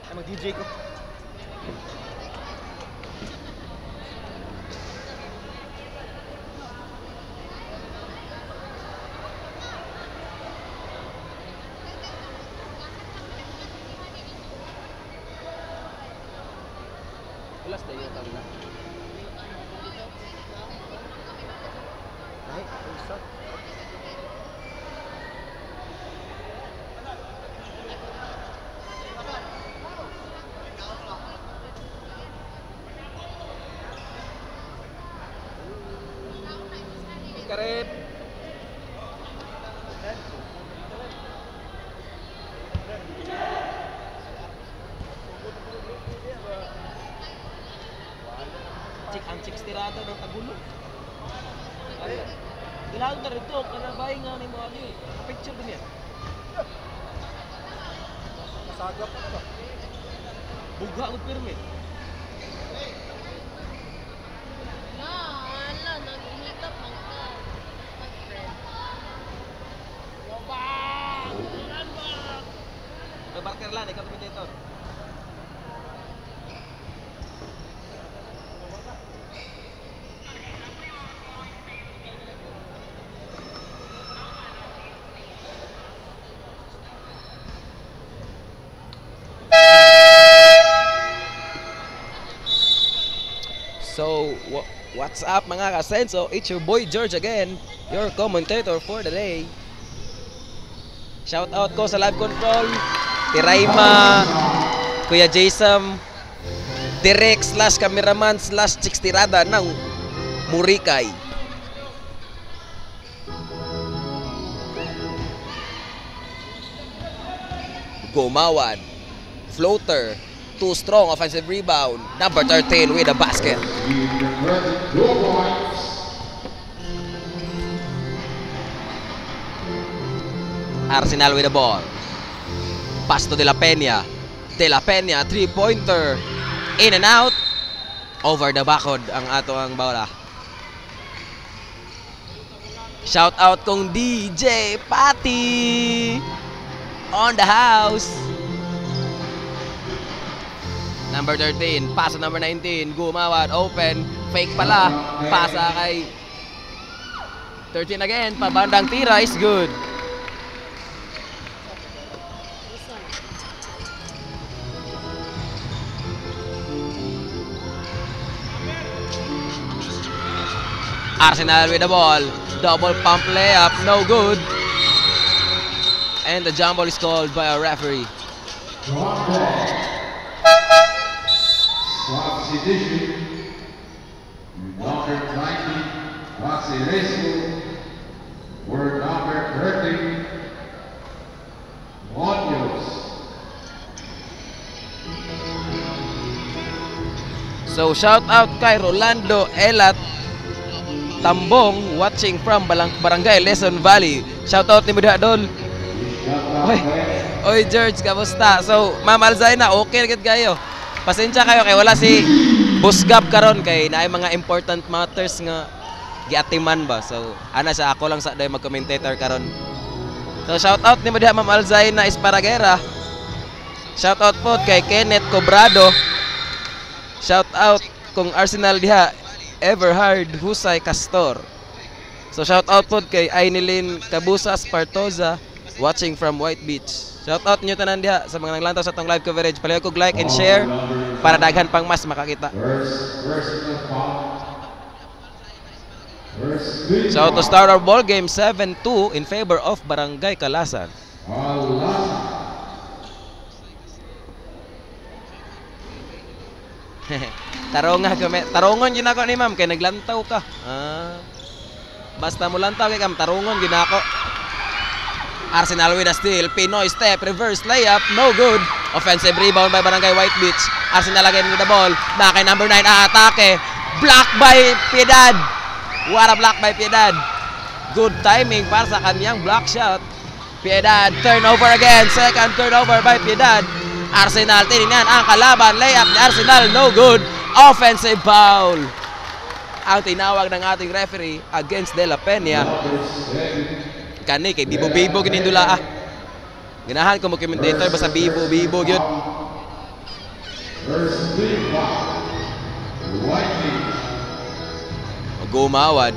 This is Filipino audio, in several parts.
Ay, mag-DJ ko. Ulas na yung kabila. Ay, isa. Karep. Ang chicks tirada ng tagulo. Kailangan ka rito, kanabay nga ni mo ali. Picture din yan. Masagap ko na ba? Bugha ko pirme. Wala, nag-meetup lang ka. Mag-friend. Barker lang, ikaw commentator. So, what's up mga kasenso? It's your boy George again, your commentator for the day. Shout out ko sa live control, Tiraima, Kuya Jason, direct / cameraman / chicks tirada ng Murikay. Gumawan, floater, too strong offensive rebound. Number 13 with a basket. Arsenal with the ball. Pass to De La Peña. De La Peña, three-pointer. In and out. Over the backboard ang ato ang bola. Shout out kong DJ Patty on the house. Number 13, pass to number 19, Gumawad, open, fake pala, pasa kay 13 again, pabandang tira is good. Arsenal with the ball, double pump layup, no good. And the jump ball is called by a referee. Substitution. Number 90, Roxy Resco. Word number 30, Munoz. So shout out kay Rolando Elat Tambong watching from Barangay Leson Valley. Shout out ni Muda Dol. Oy George, kamusta? So Ma'am Alzaina, okay gid kayo. Pasensya kayo kay wala si Busgab karon kay naay mga important matters nga giatiman ba. So ana siya, ako lang sa day mag-commentator karon. So shout out ni Muda Ma'am Alzaina Esparagera. Shout out po kay Kenneth Cobrado. Shout out kung Arsenal diha Everhard Husay Castor. So shout out po kay Ainilin Cabusas Partoza watching from White Beach. Shout out nyo tanan diha sa mga naglantaw sa atong live coverage. Palihog kog like and share para daghan pang mas makakita. So to start our ball game 7-2 in favor of Barangay Kalasan. Tarongon gid nako ni ma'am kay naglantaw ka. Basta mo lantaw kay kam tarongon gid nako. Arsenal with a steal, Pinoy step, reverse layup, no good. Offensive rebound by Barangay White Beach. Arsenal again with the ball. Na kay number 9 atake. Block by Piedad. What a block by Piedad. Good timing para sa kanyang block shot. Piedad, turnover again. Second turnover by Piedad. Arsenal, tinignan ang kalaban. Layup ni Arsenal, no good. Offensive foul. Ang tinawag ng ating referee against De La Peña. Kani kay Bibo-Bibo ginindula ah. Ganahan ko mo commentator basta Bibo-Bibo gyud. First big block. White Beach. Gumawad.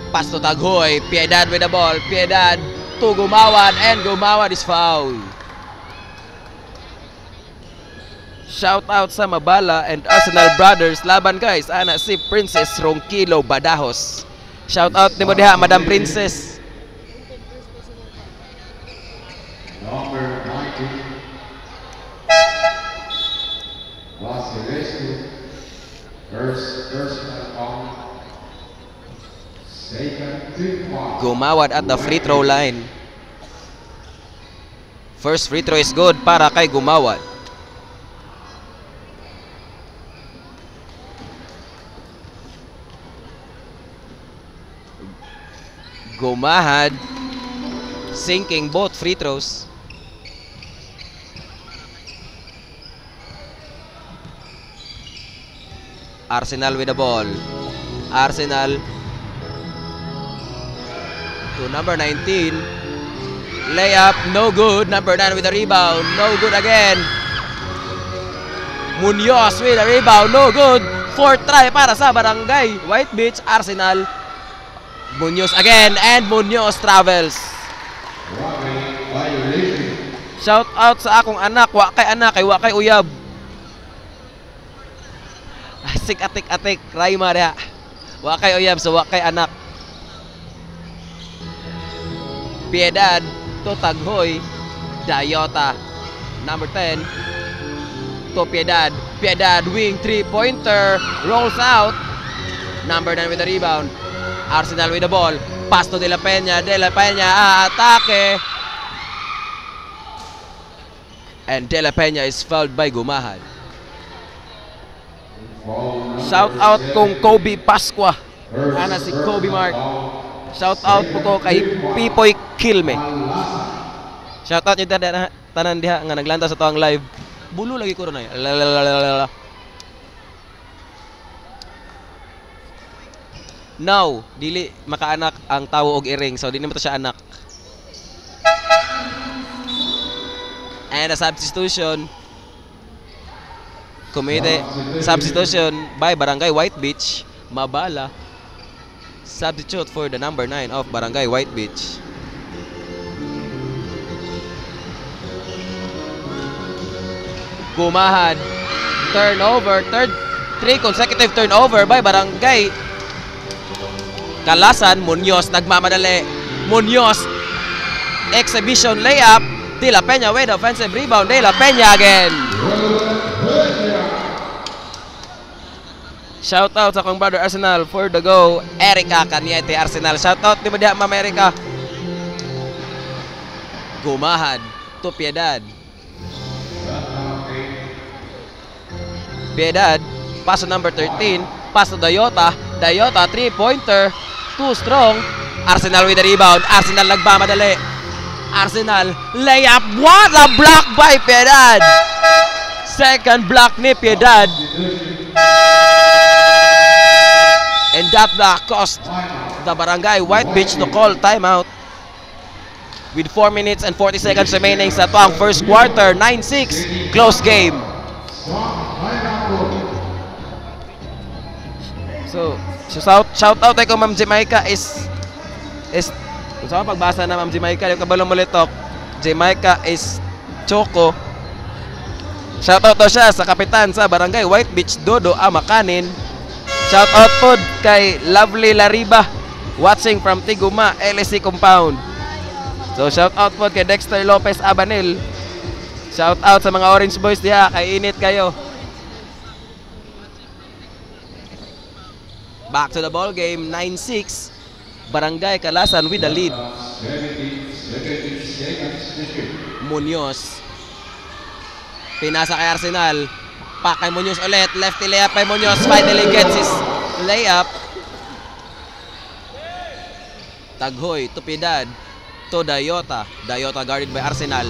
Pass to Taghoy. Piedad with the ball. Piedad to Gumawad, and Gumawad is fouled. Shout out sa Mabala and Arsenal Brothers. Laban guys, ana si Princess Ronquillo Badajos. Shout out ni mo diha, Madam Princess. Number 19. Vasilescu. First personal foul. Second big block. Gumawad at the free throw line. First free throw is good para kay Gumawad. Gumahad sinking both free throws. Arsenal with the ball. Arsenal to number 19. Layup, no good. Number 9 with the rebound, no good again. Munoz with the rebound, no good. Fourth try para sa Barangay White Beach. Arsenal. Munoz again, and Munoz travels. Shout out sa akong anak, wa kay uyab. Asik atik Raima diha. Wa kay uyab, so wa kay anak. Piedad to Taghoy. Dayota number 10 to Piedad. Piedad wing 3-pointer, rolls out. Number 9 with the rebound. Arsenal with the ball. Pass to De La Peña. De La Peña atake. And De La Peña is fouled by Gumahad. Shout out kung Kobe Pasqua. Ana si Kobe Mark. Shout out po ko kay Pipoy Kilme. Shout out nyo tanan diha nga naglanta sa tuang live. Bulo lagi ko ron ay. Now, dili makaanak ang tawo og iring, so di naman to siya anak. And a substitution by Barangay White Beach. Mabala substitute for the number 9 of Barangay White Beach. Gumahad. Turnover. 3 consecutive turnover by Barangay Kalasan. Munoz nagmamadali. Munoz exhibition layup. De La Peña with offensive rebound. De La Peña again. Shout out sa kong brother Arsenal for the go. Erica Cañete Arsenal. Shout out di ba diha Ma'am Erica. Gumahad to Piedad. Piedad, pass to number 13, pass to Dayota. Dayota 3-pointer, too strong. Arsenal with the rebound. Arsenal nagmamadali. Arsenal layup. What a block by Piedad. Second block ni Piedad. And that block cost the Barangay White Beach to call timeout. With 4 minutes and 40 seconds remaining sa tuang first quarter, 9-6, close game. So shout out kay Ma'am Jamaica is kung saan pagbasa na Ma'am Jamaica, yung kabalong mulitok, Jamaica is Choco. Shout out to siya sa kapitan sa Barangay White Beach, Dodo Amakanin. Shout out po kay Lovely Lariba watching from Tiguma, LSC Compound. So shout out po kay Dexter Lopez Abanil. Shout out sa mga Orange Boys diha, kay init kayo. Back to the ball game, 9-6. Barangay Kalasan with the lead. Munoz. Pinasa kay Arsenal. Pak kay Munoz ulit. Lefty layup by Munoz. Finally gets his layup. Taghoy to Piedad. To Dayota. Dayota guarded by Arsenal.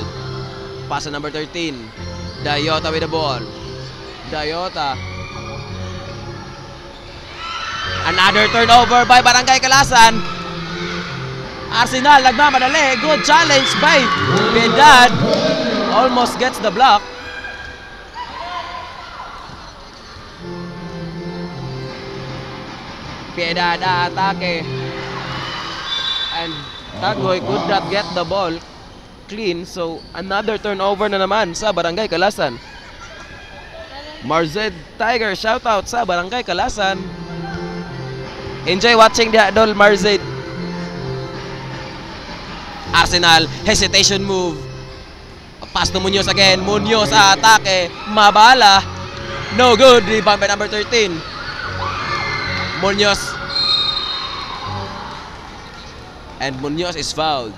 Pass to number 13. Dayota with the ball. Dayota. Another turnover by Barangay Kalasan. Arsenal nagmamadali. Good challenge by Piedad. Almost gets the block. Piedad atake. And Taghoy could not get the ball clean. So another turnover na naman sa Barangay Kalasan. Marzed Tiger, shout out sa Barangay Kalasan. Enjoy watching the Adol Marzed. Arsenal, hesitation move. Pass to Munoz again. Munoz atake. Mabala. No good. Rebound by number 13. Munoz. And Munoz is fouled.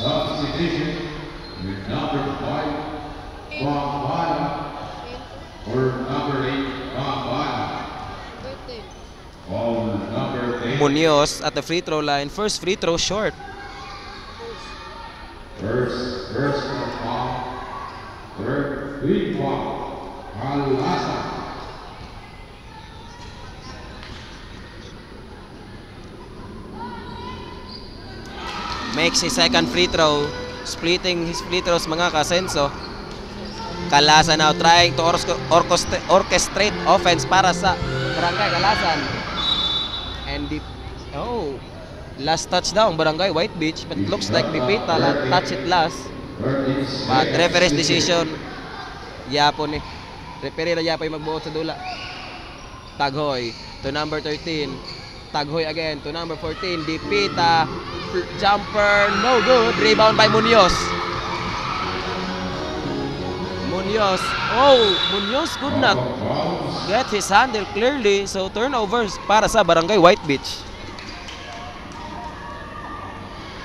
Substitution with number 5, Bambana, or number 8, Bambana. Birthday. Or number 8. Munoz at the free throw line. First free throw short. First foul. Third free foul. Kalasan. Makes his second free throw. Splitting his free throws mga kasenso. Kalasan now trying to orchestrate offense para sa Barangay Kalasan. And last touchdown Barangay White Beach, but looks like Pipita touch it last. But referee's decision, yapo ni referee na yapo yung magbuot sa dula. Taghoy to number 13. Taghoy again to number 14. Dipita, jumper, no good. Rebound by Munoz. Munoz could not get his handle clearly. So turnovers para sa Barangay White Beach.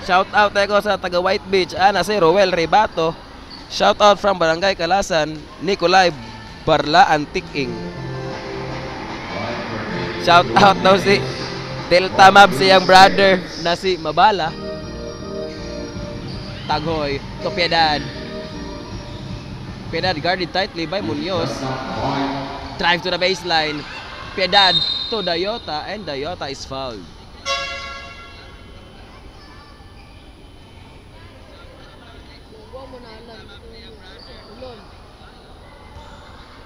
Shout out tayo sa taga White Beach. Si Roel Rebato. Shout out from Barangay Kalasan, Nicolay Barlaan Tiking. Shout out daw si Delta Mab, siyang brother na si Mabala. Taghoy to Piedad. Piedad guarded tightly by Munoz. Drive to the baseline. Piedad to Dayota, and Dayota is fouled. Huwag mo na alam. Ulon.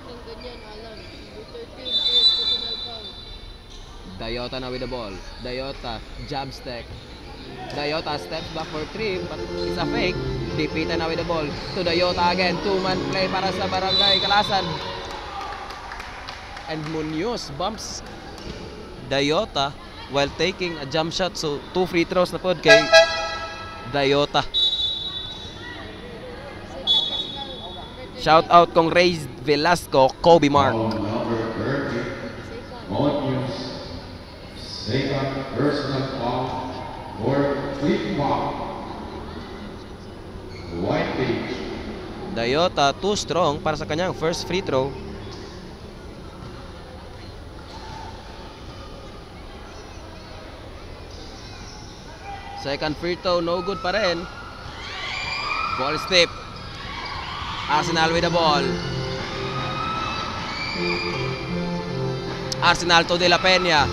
Ang ganyan alam. Number 13 is personal foul. Dayota now with the ball. Dayota jab step. Dayota steps back for 3, but it's a fake. Dipita now with the ball to Dayota again. Two-man play para sa Barangay Kalasan. And Munoz bumps Dayota while taking a jump shot. So 2 free throws na pod kay Dayota. Shout out kong Reyes Velasco, Kobe Mark. Number 30, Munoz. Second personal foul for free foul. White Beach. Dayota too strong para sa kanyang first free throw. Second free throw, no good pa rin. Ball step. Arsenal with the ball. Arsenal to De La Peña.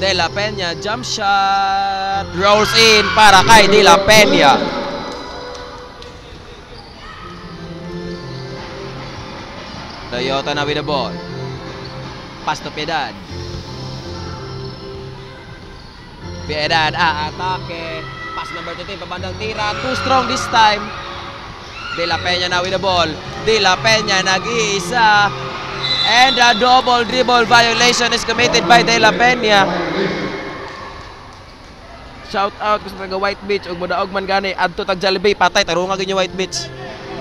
De La Peña, jump shot. Rolls in para kay De La Peña. Dayota na with the ball. Pass to Piedad. Piedad, atake. Pass number 13, pabandang tira. Too strong this time. De La Peña na with the ball. De La Peña nag-iisa. And a double dribble violation is committed by De La Peña. Shout out sa taga White Beach. Ug modaog man gani adto tag Jollibee, patay tarunga gyud White Beach.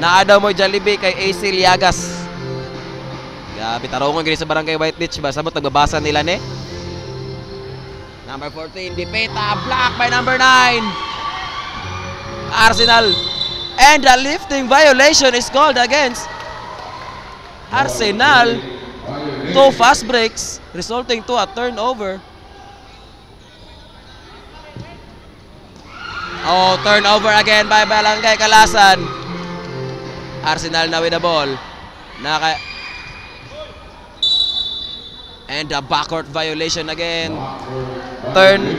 Naa daw mo Jollibee kay AC Liagas. Grabe tarungan gyud sa Barangay White Beach ba sabot nagbabasa nila ni. Number 14, Dipeta, blocked by number 9. Arsenal. And a lifting violation is called against Arsenal. 2 fast breaks resulting to a turnover. Turnover again by Barangay Kalasan. Arsenal na with the ball. And a backcourt violation again.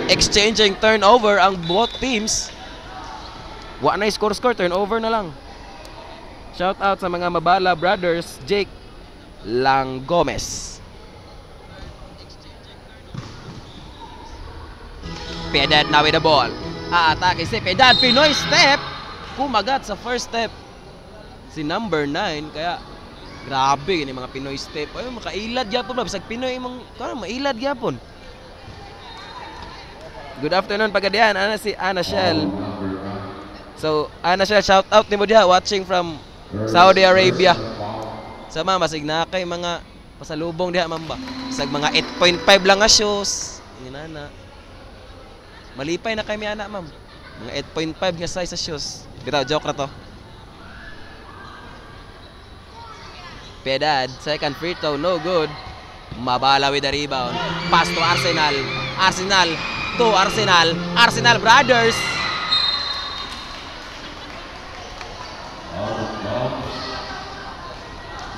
Exchanging turnover ang both teams. Wa na score, turnover na lang. Shout out sa mga Mabala brothers, Jake Lang Gomez. Piedad now with the ball. Atake si Piedad, Pinoy step. Kumagat sa first step si number 9, kaya grabe gini mga Pinoy step. Ay makailad gyapon ba bisag Pinoy imong karon mailad gyapon. Good afternoon pagadian ana si Ana Shell. So Ana Shell, shout out nimo diha watching from Saudi Arabia. Sama masig na kay mga pasalubong diha mamba. Bisag mga 8.5 lang nga shoes. Inana. Malipay na kami anak, ma'am. Mga 8.5 nga size sa shoes. Bitaw, joke na to. Piedad, second free throw, no good. Mabala with the rebound. Pass to Arsenal. Arsenal to Arsenal. Arsenal brothers.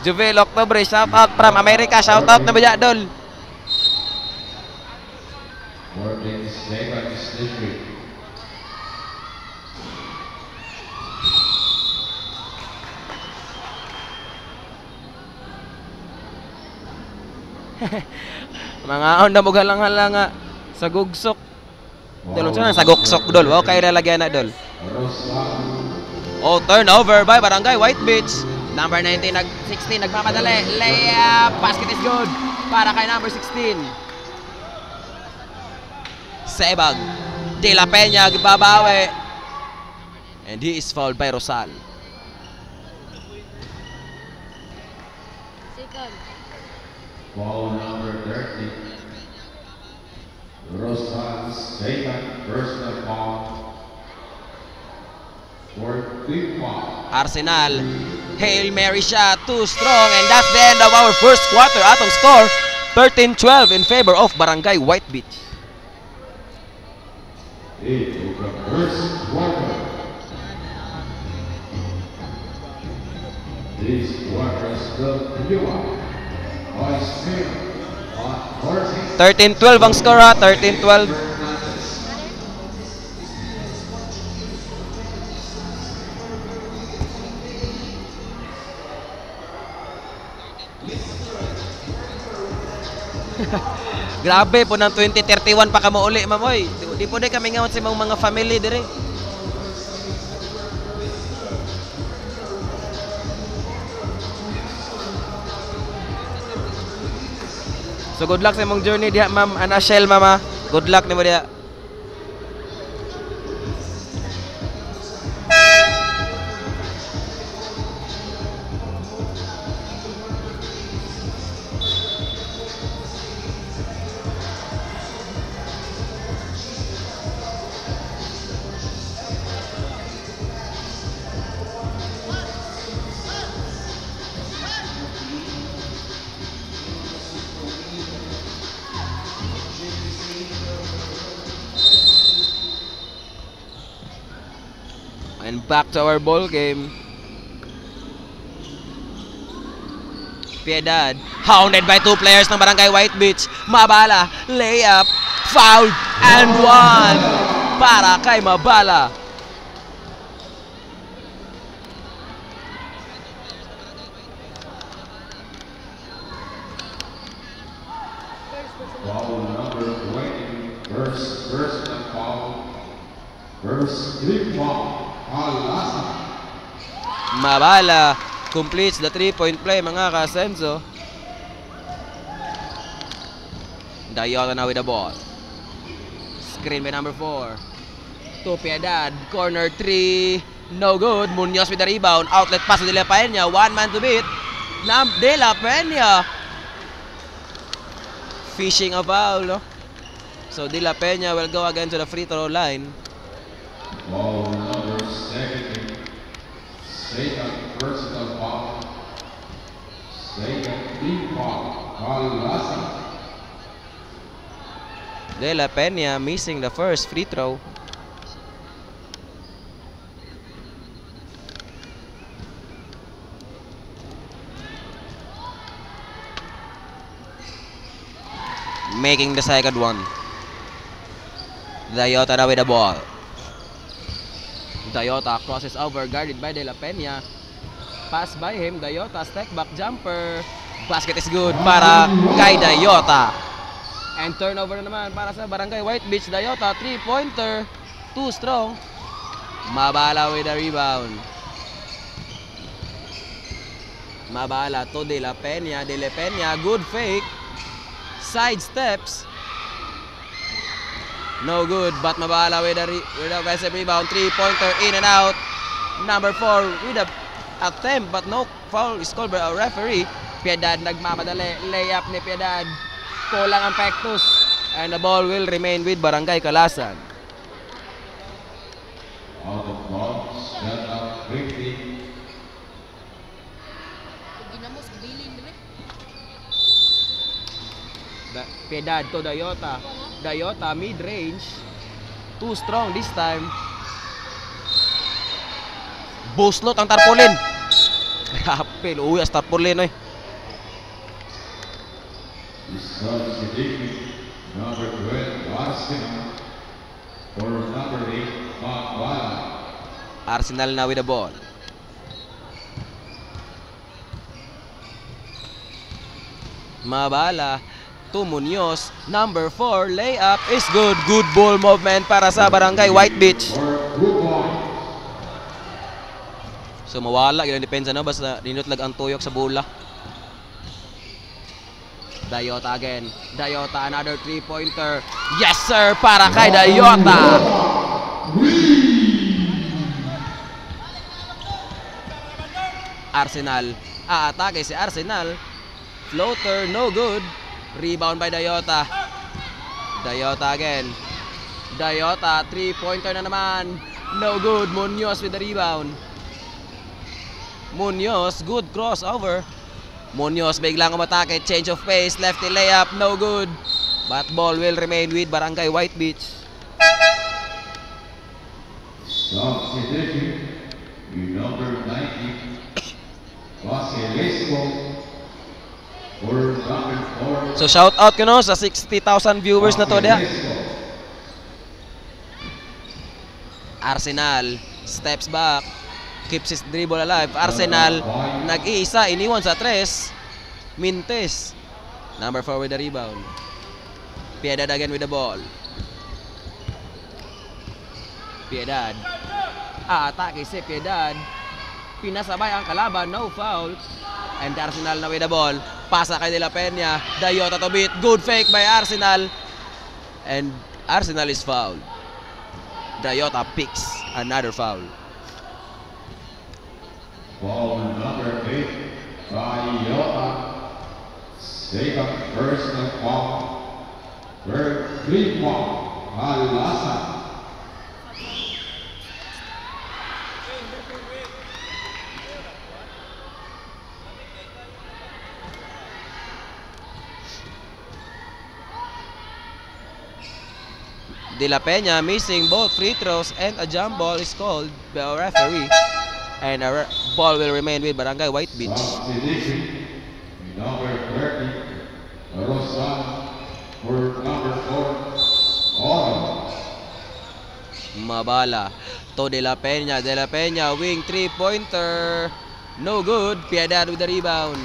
Juvel Octobre, shout out from America. Shout out na ba dol? Working second district. Mga onda mo galang-halang nga sa gugsok. Dol sa gugsok dol. Wow, kay lalagyan na dol. Oh, turnover by Barangay White Beach. Number 19 16 nagmamadali. Layup, basket is good para kay number 16. Sebag. De La Peña gibabawi. And he is fouled by Rosal. Second. Foul number 30. Rosal, second personal foul. For 3 foul. Arsenal. Hail Mary shot, too strong, and that's the end of our first quarter. Atong score 13-12 in favor of Barangay White Beach. It is the first quarter. This quarter is the Piliwa. By Smith on 13-12 ang score ha, 13-12. Grabe po ng 2031 pa kamo uli, mamoy. Di po di kami ngawat sa mga family dire. So good luck sa imong journey diha, ma'am Ana Shell, mama. Good luck nimo diha. And back to our ball game. Piedad, hounded by 2 players ng Barangay White Beach. Mabala, layup, foul, and 1 para kay Mabala. foul number 20. First personal foul. First 3 foul. Alasa. Mabala completes the 3-point play, mga kasenso. Dayota now with the ball. Screen by number 4. To Piedad, corner 3, no good. Munoz with the rebound, outlet pass to De La Peña, 1 man to beat. De La Peña fishing a foul, no? So De La Peña will go again to the free throw line. Foul number 17. Second personal foul. Second team foul. Alasa. De La Peña missing the first free throw. Making the second one. Dayota now with the ball. Dayota crosses over, guarded by De La Peña. Pass by him, Dayota, step back jumper. Basket is good para kay Dayota. And turnover na naman para sa Barangay White Beach. Dayota, 3-pointer. Too strong. Mabala with the rebound. Mabala to De La Peña. De La Peña, good fake. Side steps. No good, but Mabala with a offensive rebound. 3-pointer in and out. Number 4 with a attempt, but no foul is called by a referee. Piedad nagmamadali. Layup ni Piedad. Kulang ang Pectus. And the ball will remain with Barangay Calasan. Out of bounds, set up 50. Ginamos, bilin dire. Piedad to Dayota. Dayota mid-range. Too strong this time. Buslot ang tarpaulin. Grabe, uyas tarpaulin eh. Number 12, Arsenal. For number 8, Mabala. Arsenal now with the ball. Mabala to Munoz. Number 4, layup is good. Good ball movement para sa Barangay White Beach. So mawala yun ang depensa no, basta dinutlag ang tuyok sa bola. Dayota again. Dayota, another 3-pointer. Yes sir, para kay Dayota. Arsenal. Aatake si Arsenal. Floater, no good. Rebound by Dayota. Dayota again. Dayota, 3-pointer na naman. No good. Munoz with the rebound. Munoz, good crossover. Munoz biglang umatake, change of pace, lefty layup, no good. But ball will remain with Barangay White Beach. Substitution, number 90, Basilisco. For number 4. So shout out ko no sa 60,000 viewers na to dia. Arsenal steps back, keeps his dribble alive. Arsenal nag-iisa, iniwan sa 3. Mintes. Number 4 with the rebound. Piedad again with the ball. Piedad. Atake si Piedad. Pinasabay ang kalaban, no foul. And Arsenal na with the ball. Pasa kay De La Peña. Dayota to beat. Good fake by Arsenal. And Arsenal is fouled. Dayota picks another foul. Foul number 8, Dayota. Second personal foul. Third free foul, Calasan. De La Peña missing both free throws and a jump ball is called by a referee. And a ball will remain with Barangay White Beach. Substitution, number 30, Rosal. For number 4, Oro. Mabala to De La Peña. De La Peña wing 3-pointer. No good. Piedad with the rebound.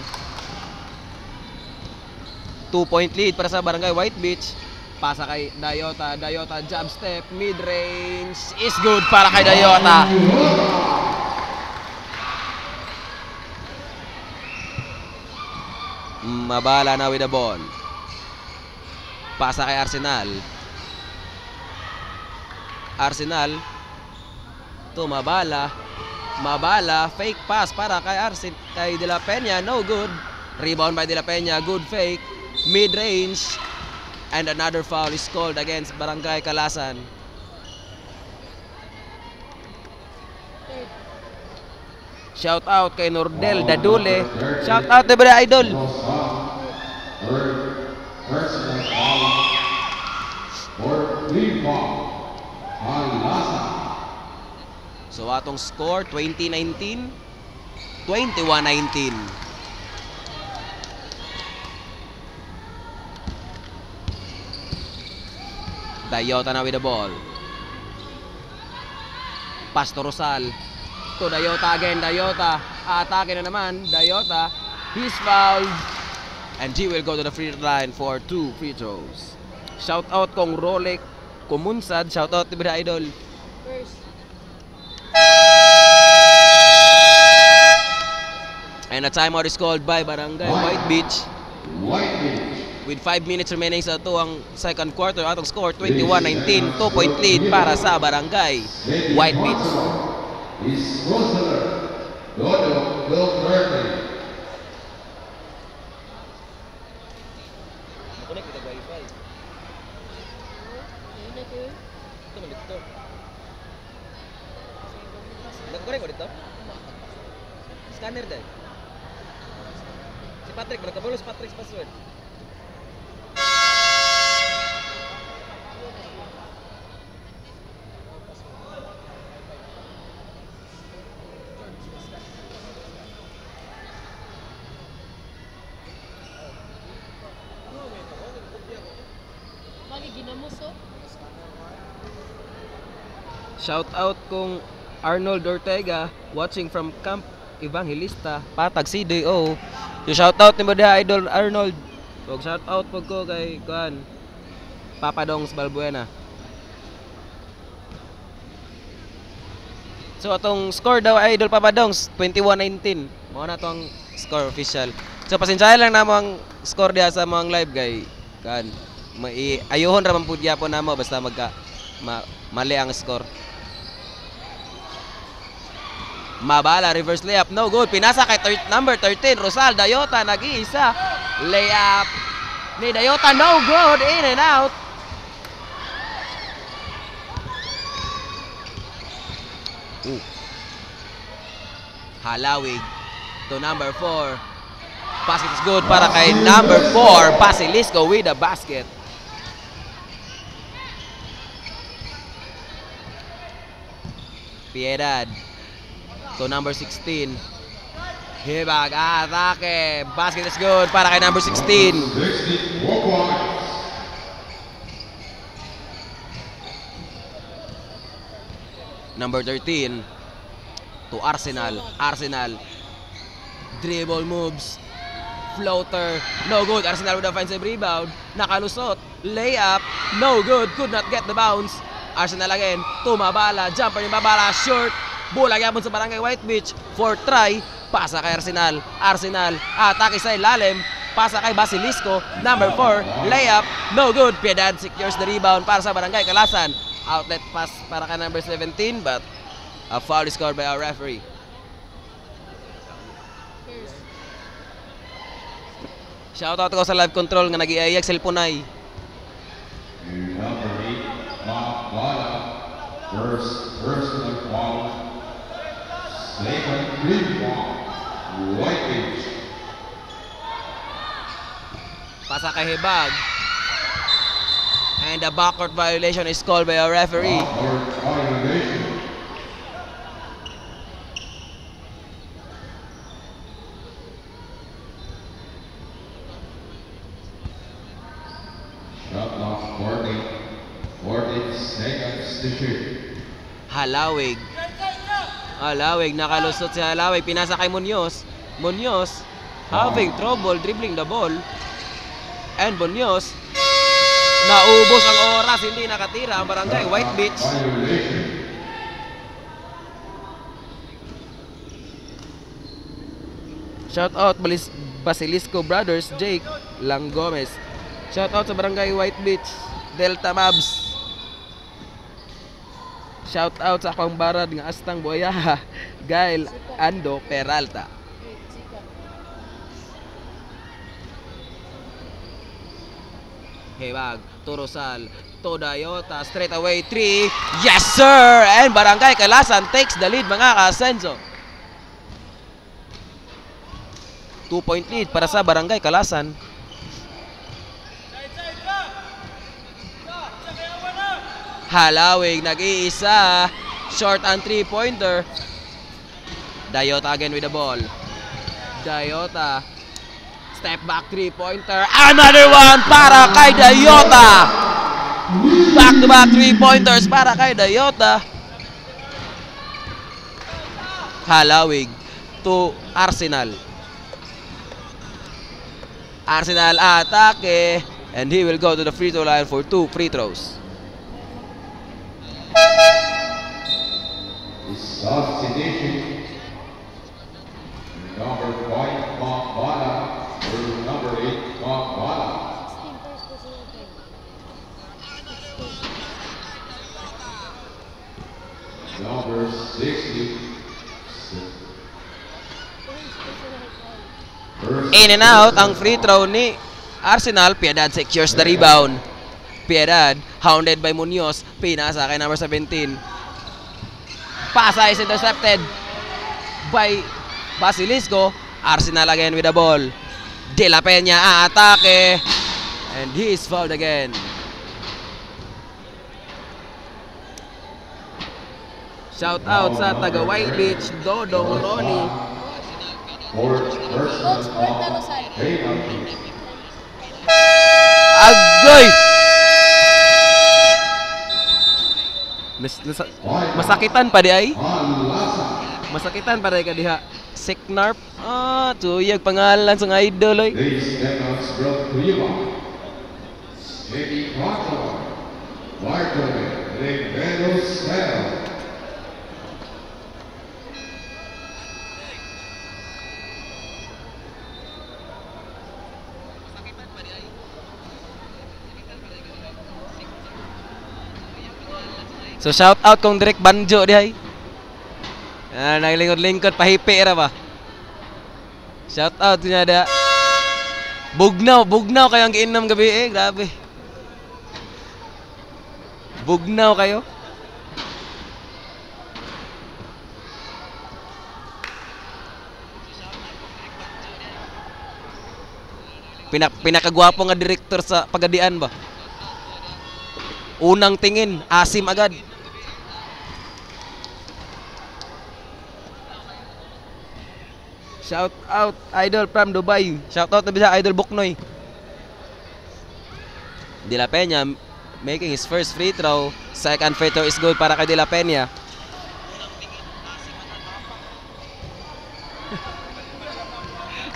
2-point lead para sa Barangay White Beach. Pasa kay Dayota. Dayota jump step. Mid-range is good para kay Dayota. Mabala na with the ball. Pasa kay Arsenal. Arsenal to Mabala. Mabala, fake pass para kay De La Peña, no good. Rebound by De La Peña, good fake. Mid-range. And another foul is called against Barangay Calasan. Shout out kay Nordel Dadule. Shout out to Bra Idol. Third personal foul. For free foul, Calasan. So atong score 2019, 21-19. Dayota na with the ball. Pasto Rosal to Dayota again. Dayota Atake na naman, Dayota. He's fouled. And he will go to the free line for 2 free throws. Shout out kong Rolek Kumunsad. Shout out Tibra Idol. First. And a timeout is called by Barangay White Beach. White Beach. With 5 minutes remaining sa ito ang second quarter. Atong score 21-19. 2-point lead para sa Barangay White Beach. Is Roseler. Dodo Vilberti. Connect with the Wi-Fi. Ayun na ko. Ito man dito. Nag-connect mo dito? Scanner dahil. Si Patrick, nagkabulos Patrick's password. Ginamuso. Shout out kung Arnold Ortega watching from Camp Evangelista, Patag CDO. Yung shout out ni mo diha Idol Arnold. Ug shout out pug ko kay kuan Papa Dongs Balbuena. So atong score daw Idol Papa Dongs 21-19. Mao na to ang score official. So pasensyahan lang namo ang score diha sa mga live kay kan ayuhon ra man pud gyapon namo basta mali ang score. Mabala, reverse layup, no good. Pinasa kay number 13, Rosal Dayota, nag-iisa. Layup ni Dayota, no good. In and out. Halawig to number 4. Basket is good para kay number 4, Basilisco with the basket. Piedad to number 16. Hibag, atake. Basket is good para kay number 16. 64 points. Number 13 to Arsenal. Arsenal. Dribble moves. Floater. No good. Arsenal with a offensive rebound. Nakalusot. Layup. No good. Could not get the bounce. Arsenal again. Tumabala. Jumper ni Mabala. Short. Bulag yapon sa Barangay White Beach. 4 try. Pasa kay Arsenal. Arsenal. Atake sa ilalim. Pasa kay Basilisco. Number 4. Layup. No good. Piedad secures the rebound para sa Barangay Kalasan. Outlet pass para kay number 17 but a foul is scored by our referee. Shoutout ko sa live control nga nag-iayag cellphone. Number 8, Mabala. First personal foul. Second free foul. White Beach. Pasa kay Hibag. And the backcourt violation is called by our referee. Backcourt violation. Shot clock 40 seconds to shoot. Halawig. Halawig, nakalusot si Halawig. Pinasa kay Munoz. Munoz having trouble dribbling the ball. And Munoz, naubos ang oras, hindi nakatira ang Barangay White Beach. Violation. Shout out Basilisco Brothers, Jake Lang Gomez. Shout out sa Barangay White Beach, Delta Mavs. Shout out sa akong barad nga Astang Boyaha, Gail Ando Peralta. Hibag, Turosal, Todayota, straight away 3. Yes sir! And Barangay Kalasan takes the lead mga ka-Asenso. 2-point lead para sa Barangay Kalasan. Halawig, nag-iisa. Short and 3-pointer. Dayota again with the ball. Dayota. Step back 3-pointer. Another one para kay Dayota. Back-to-back 3-pointers para kay Dayota. Halawig. to Arsenal. Arsenal atake, and he will go to the free throw line for 2 free throws. Substitution. Number 5, Mambala. Number 8, Mambala. 16 pairs po sila tayo. 16. Number 60. First In and out ang free throw ni Arsenal. Piedad secures the rebound. Piedad, hounded by Munoz. Pinasa kay number 17. Pasa is intercepted by Basilisco. Arsenal again with the ball. De La Peña atake, and he is fouled again. Shout out sa taga White Beach, Dodong Ronnie. Coach, Court na Rosal. Agoy! Masakitan pa di ay? Masakitan pa di ka diha. Siknarp. Tuyag pangalan sa nga idol oy. These steps brought to you by Steady Quattro, Marco Rivero Style. So shout out kong Direk Banjo di ay. Naglingkod-lingkod pahipi ra ba. Shout out niya da. Bugnaw kayo ang giinom gabi grabe. Bugnaw kayo. Pinakagwapo nga direktor sa Pagadian ba. Unang tingin, asim agad. Shout out idol from Dubai. Shout out na bisa idol Buknoy. De La Peña making his first free throw. Second free throw is good para kay De La Peña.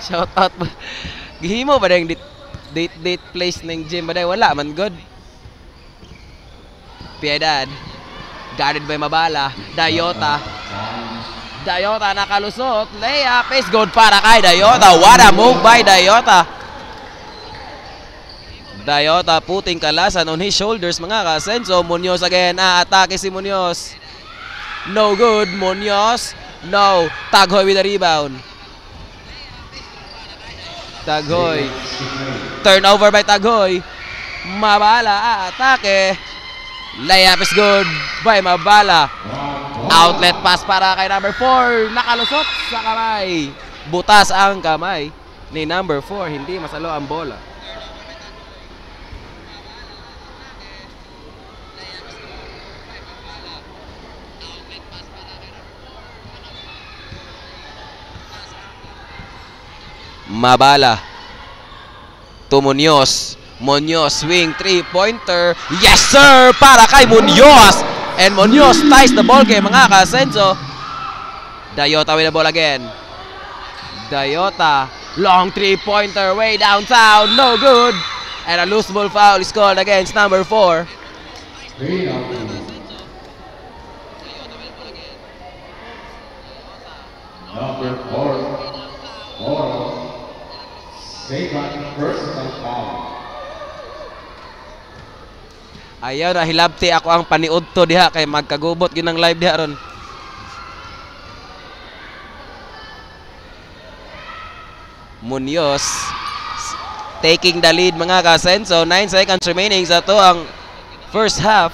Shout out. Gihimo ba dayang date place ng gym ba day wala man good. Piedad. Guarded by Mabala. Dayota nakalusot. Layup is good para kay Dayota. What a move by Dayota. Dayota putting kalasan on his shoulders mga kasenso. Munoz again. Atake si Munoz. No good. Munoz. No. Taghoy with the rebound. Taghoy. Turnover by Taghoy. Mabala atake. Layup is good by Mabala. Outlet pass para kay number 4. Nakalusot sa kamay. Butas ang kamay ni number 4. Hindi masalo ang bola. Mabala to Munoz. Munoz swing 3-pointer. Yes sir! Para kay Munoz. And Munoz ties the ball game mga kasenso. Dayota with the ball again. Dayota. Long 3-pointer way downtown. No good. And a loose ball foul is called against number 4. Number 4, Oro. Second personal foul. Ayaw na hilabti ako ang paniudto diha kay magkagubot ginang live diha ron. Munoz taking the lead mga kasenso. 9 seconds remaining sa to ang first half.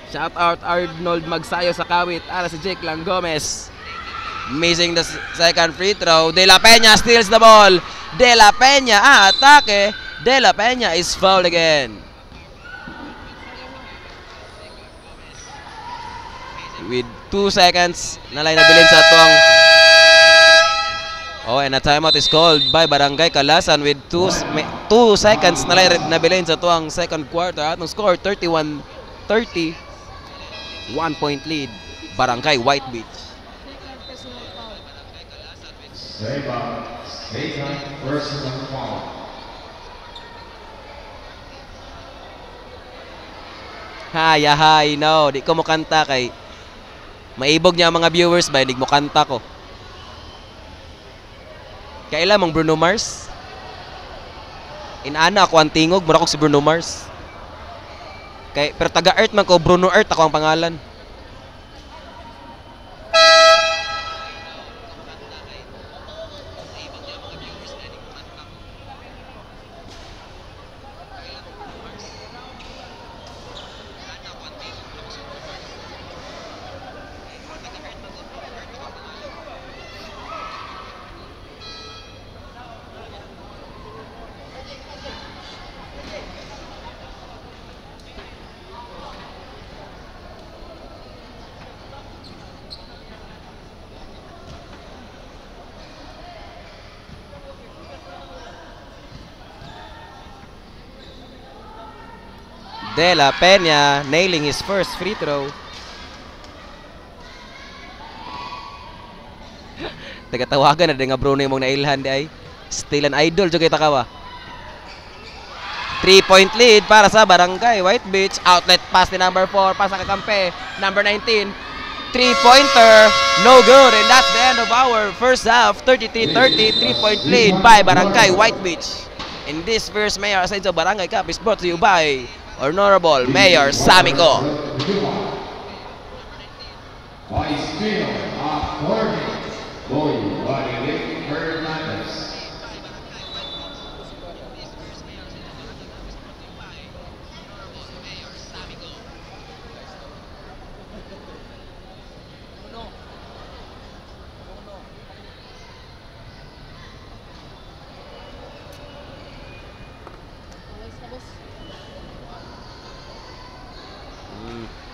Shout out Arnold Magsayo sa kawit. Ara si Jake Lang Gomez. Missing the second free throw. De La Peña steals the ball. De La Peña atake. De La Peña is fouled again. With 2 seconds, nalay nabilin sa tuwang. Oh, and a timeout is called by Barangay Calasan with 2 seconds, nalay nabilin sa tuwang second quarter. Atong score 31-30. 1 point lead Barangay White Beach. Second personal foul. Second personal foul. Hay, no. Di ko mo kanta kay maibog niya ang mga viewers ba, hindi mo kanta ko. Kailan mong Bruno Mars? Inana ako ang tingog, mura ko si Bruno Mars. Pero taga-Earth man ko, Bruno Earth ako ang pangalan. De La Peña nailing his first free throw. Tagatawagan na din nga Bruno yung nailhan di ay. Still an idol jo kita kawa. 3-point lead para sa Barangay White Beach. Outlet pass ni number 4 para sa kakampi. Number 19. 3-pointer. No good. And that's the end of our first half. 33-30. 3-point lead by Barangay White Beach. In this first Mayor Aside sa Barangay Cup is brought to you by Honorable Mayor Samico. Vice Mayor of Jorge, Boy Roderick Hernandez.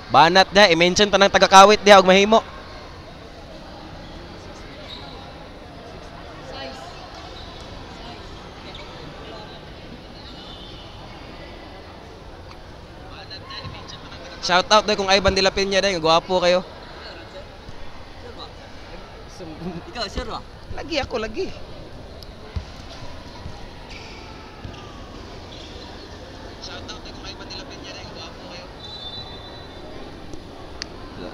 Banat da, i-mention ta ng tagakawit diha og mahimo. Size. Shout out daw kung Ivan de la Peña daw, gwapo kayo. Ikaw, sure ba? Lagi ako, lagi.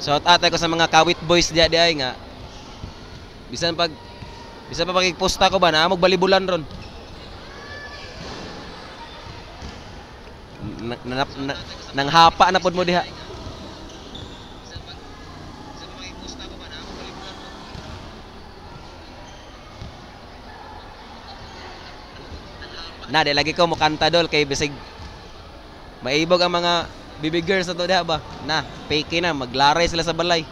Shout out ko sa mga kawit boys diya ay nga. Bisan pa pagposta ko ba na magbalibulan ron. Nang hapa na pod mo diha. Na, lagi ko mo kanta dol kay bisig maibog ang mga baby girls na to diha ba? Na, fake na, maglaray sila sa balay.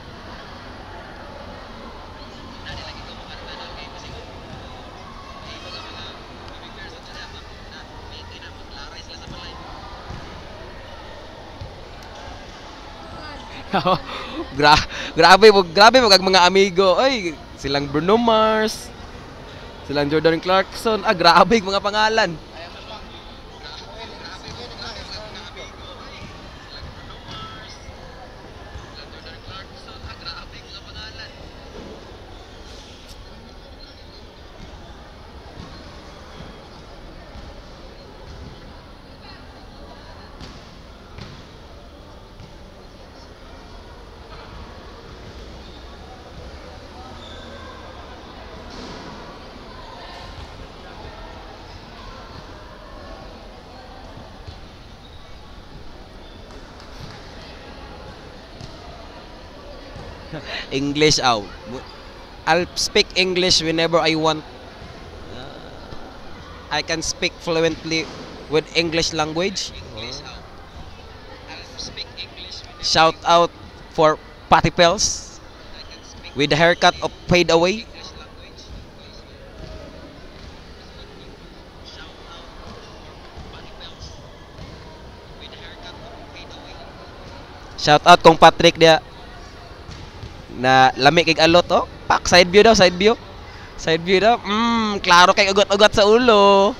grabe mag mga amigo. Ay, silang Bruno Mars, silang Jordan Clarkson. Grabe mga pangalan. English out. I'll speak English whenever I want. I can speak fluently with English language. Shout out for Patty Pels with the haircut of fade away. Shout out kong Patrick dia na lami kay alot oh. Pak side view daw, side view. Side view daw. Klaro kay ugot-ugot sa ulo.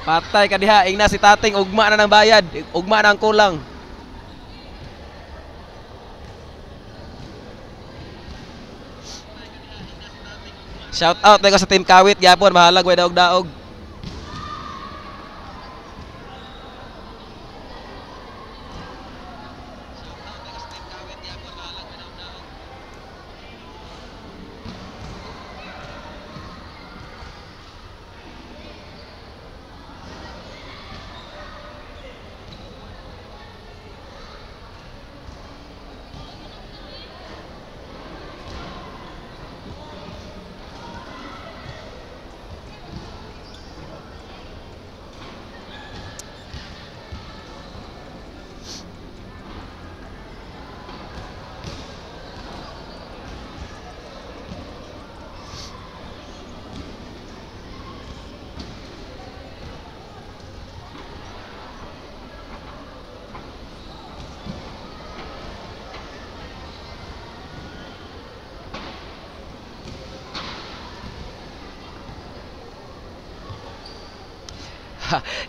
Patay ka diha, ingna si Tating, ugma na ng bayad, ugma na ang kulang. Shout out tayo sa Team Kawit, gyapon, mahalag way daog-daog.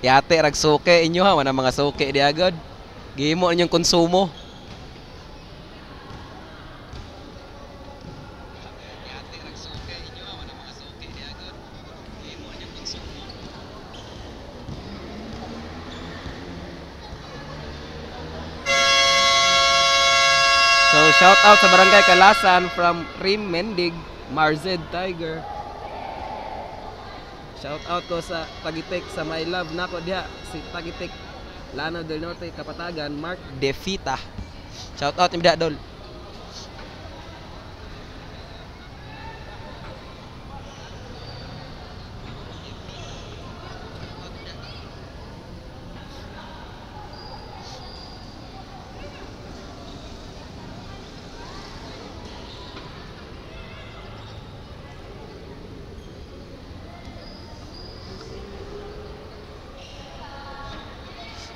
Yate rag suke inyo ha, mana mga suke di agad. Gihimo ninyong konsumo. So shout out sa Barangay Kalasan from Rim Mendig, Marzed Tiger. Shout out ko sa Tagitik sa My Love nako diha si Tagitik Lanao del Norte Kapatagan Mark Defita. Shout out ni Dol.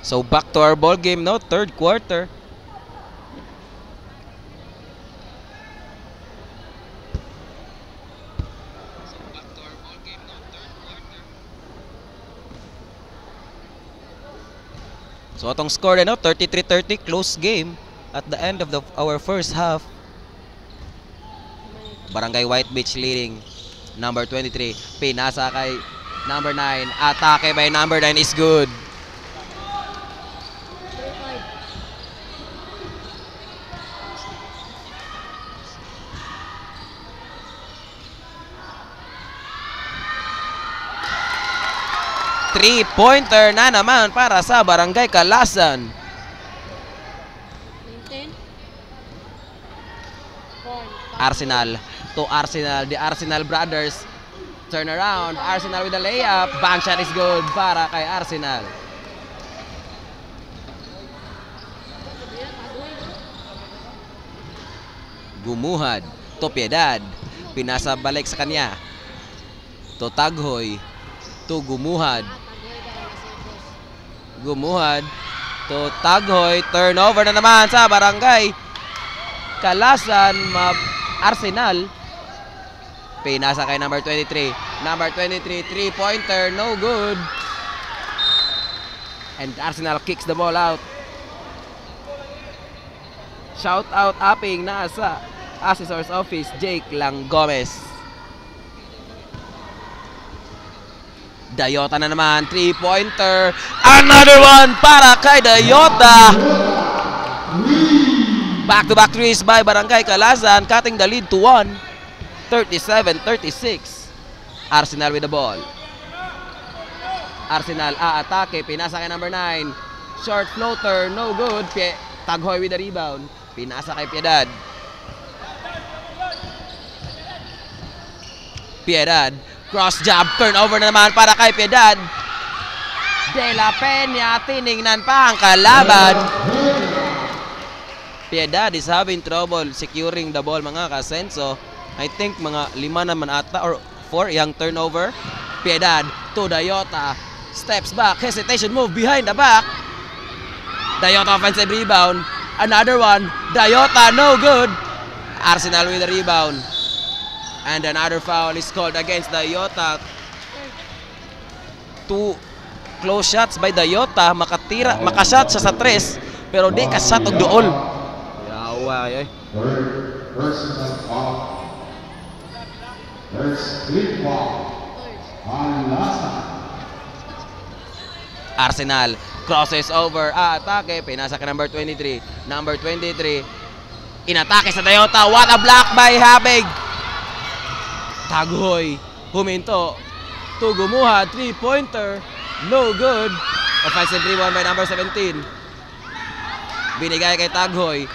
So back to our ball game now, third quarter. So atong score na 33-30, close game at the end of our first half. Barangay White Beach leading number 23. Pinasa kay number 9. Atake by number 9 is good. Three-pointer na naman para sa Barangay Kalasan. 19. Arsenal to Arsenal. The Arsenal brothers turn around. Arsenal with a layup. Bank shot is good para kay Arsenal. Gumuhad to Piedad. Pinasa balik sa kanya. To Taghoy. To Gumuhad. Gumuhad to Taghoy. Turnover na naman sa Barangay Kalasan. Arsenal. Pinasa kay number 23. Number 23, three-pointer, no good. And Arsenal kicks the ball out. Shout out upping na sa Assessor's Office, Jake Lang Gomez. Dayota na naman, three-pointer. Another one para kay Dayota. Back-to-back threes by Barangay Kalasan, cutting the lead to 1. 37-36. Arsenal with the ball. Arsenal atake, pinasa kay number 9. Short floater, no good. Taghoy with the rebound. Pinasa kay Piedad. Piedad. Cross jab, turnover na naman para kay Piedad. De La Peña, tiningnan pa ang kalaban. Piedad is having trouble securing the ball, mga kasenso. I think mga 5 naman ata or 4 yung turnover. Piedad to Dayota. Steps back, hesitation move behind the back. Dayota offensive rebound. Another one. Dayota, no good. Arsenal with the rebound. And another foul is called against Dayota. Close shots by Dayota, makashot siya sa 3, pero di ka shot og duol. Yawa ay. Third personal foul. First clean foul. Palasa. Arsenal crosses over, atake, pinasa ka number 23. Number 23, inatake sa Dayota. What a block by Habig. Taghoy, huminto. Tugumuha, 3-pointer. No good. Offensive rebound by number 17. Binigay kay Taghoy.